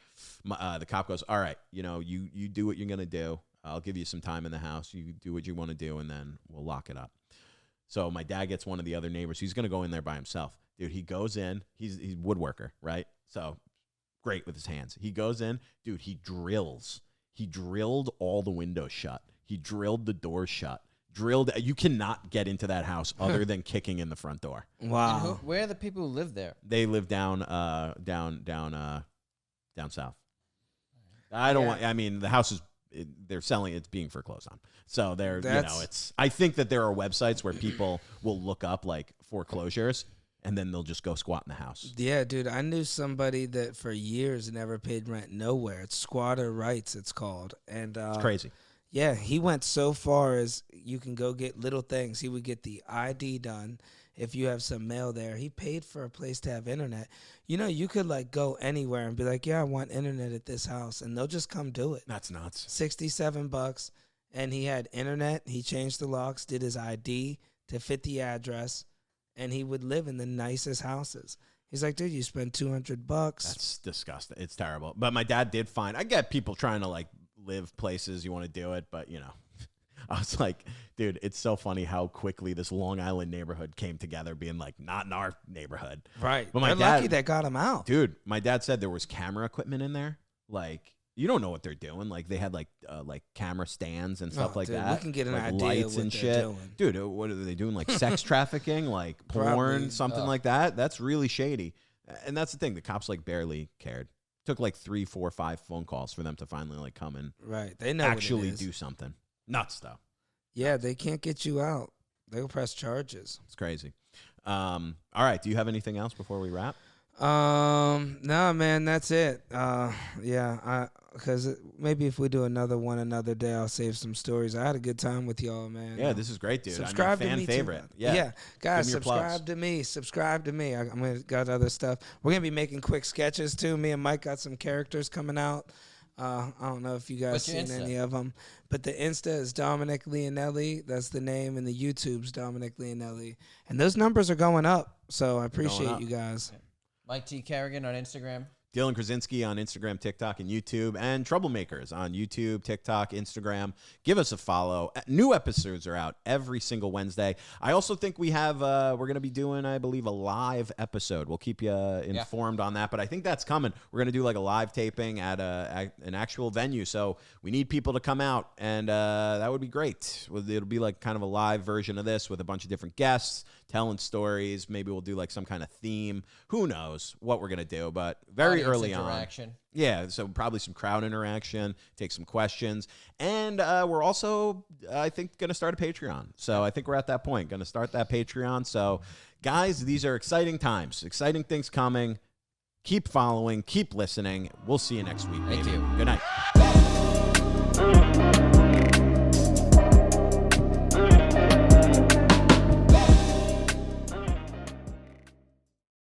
The cop goes, all right, you do what you're going to do. I'll give you some time in the house. You do what you want to do, and then we'll lock it up. So my dad gets one of the other neighbors. He's going to go in there by himself. Dude, he goes in. He's a woodworker, right? So great with his hands. He goes in. Dude, he drills. He drilled all the windows shut. He drilled the doors shut. You cannot get into that house other than kicking in the front door. Wow. Where are the people who live there? They live down south. I don't want. I mean, the house is. They're selling. It's being foreclosed on. So it's. I think that there are websites where people will look up like foreclosures, and then they'll just go squat in the house. Yeah, dude. I knew somebody that for years never paid rent nowhere. It's squatter rights. It's called, and It's crazy. Yeah, he went so far as you can go get little things. He would get the ID done if you have some mail there. He paid for a place to have internet. You know, you could like go anywhere and be like, yeah, I want internet at this house, and they'll just come do it. That's nuts. $67, and he had internet. He changed the locks, did his ID to fit the address, and he would live in the nicest houses. He's like, dude, you spend $200. That's disgusting. It's terrible. But my dad did find. I get people trying to like live places, you want to do it, but you know, I was like, dude, it's so funny how quickly this Long Island neighborhood came together, being like, not in our neighborhood, right? But my They're dad, lucky that got him out, dude. My dad said there was camera equipment in there, like you don't know what they're doing. Like they had like camera stands and stuff like dude, that. We can get an like idea lights what and they're shit, doing. dude. What are they doing? Like sex trafficking, like porn, Probably. something like that. That's really shady. And that's the thing. The cops like barely cared. Took like 3, 4, 5 phone calls for them to finally like come and They know actually what it is. do something. Nuts though. Yeah, they can't get you out. They'll press charges. It's crazy. All right. Do you have anything else before we wrap? No, man, that's it. Because maybe if we do another one another day, I'll save some stories. I had a good time with y'all, man. Yeah, this is great, dude. Subscribe I'm a fan to me favorite. too. Yeah, guys, Give me your subscribe to me. Subscribe to me. I'm gonna got other stuff. We're gonna be making quick sketches too. Me and Mike got some characters coming out. I don't know if you guys What's your seen Insta? any of them, but the Insta is Dominic Leonelli. That's the name, and the YouTube's Dominic Leonelli. And those numbers are going up, so I appreciate you guys. Mike T. Kerrigan on Instagram. Dylan Krasinski on Instagram, TikTok, and YouTube, and Troublemakers on YouTube, TikTok, Instagram. Give us a follow. New episodes are out every single Wednesday. I also think we have, we're going to be doing, I believe, a live episode. We'll keep you informed on that, but I think that's coming. We're going to do like a live taping at an actual venue, so we need people to come out, and that would be great. It'll be like kind of a live version of this with a bunch of different guests, telling stories. Maybe we'll do like some kind of theme. Who knows what we're going to do, but very early on. Yeah, so probably some crowd interaction, take some questions. And we're also, I think, going to start a Patreon. So I think we're at that point, going to start that Patreon. So, guys, these are exciting times, exciting things coming. Keep following, keep listening. We'll see you next week. Thank you. Good night.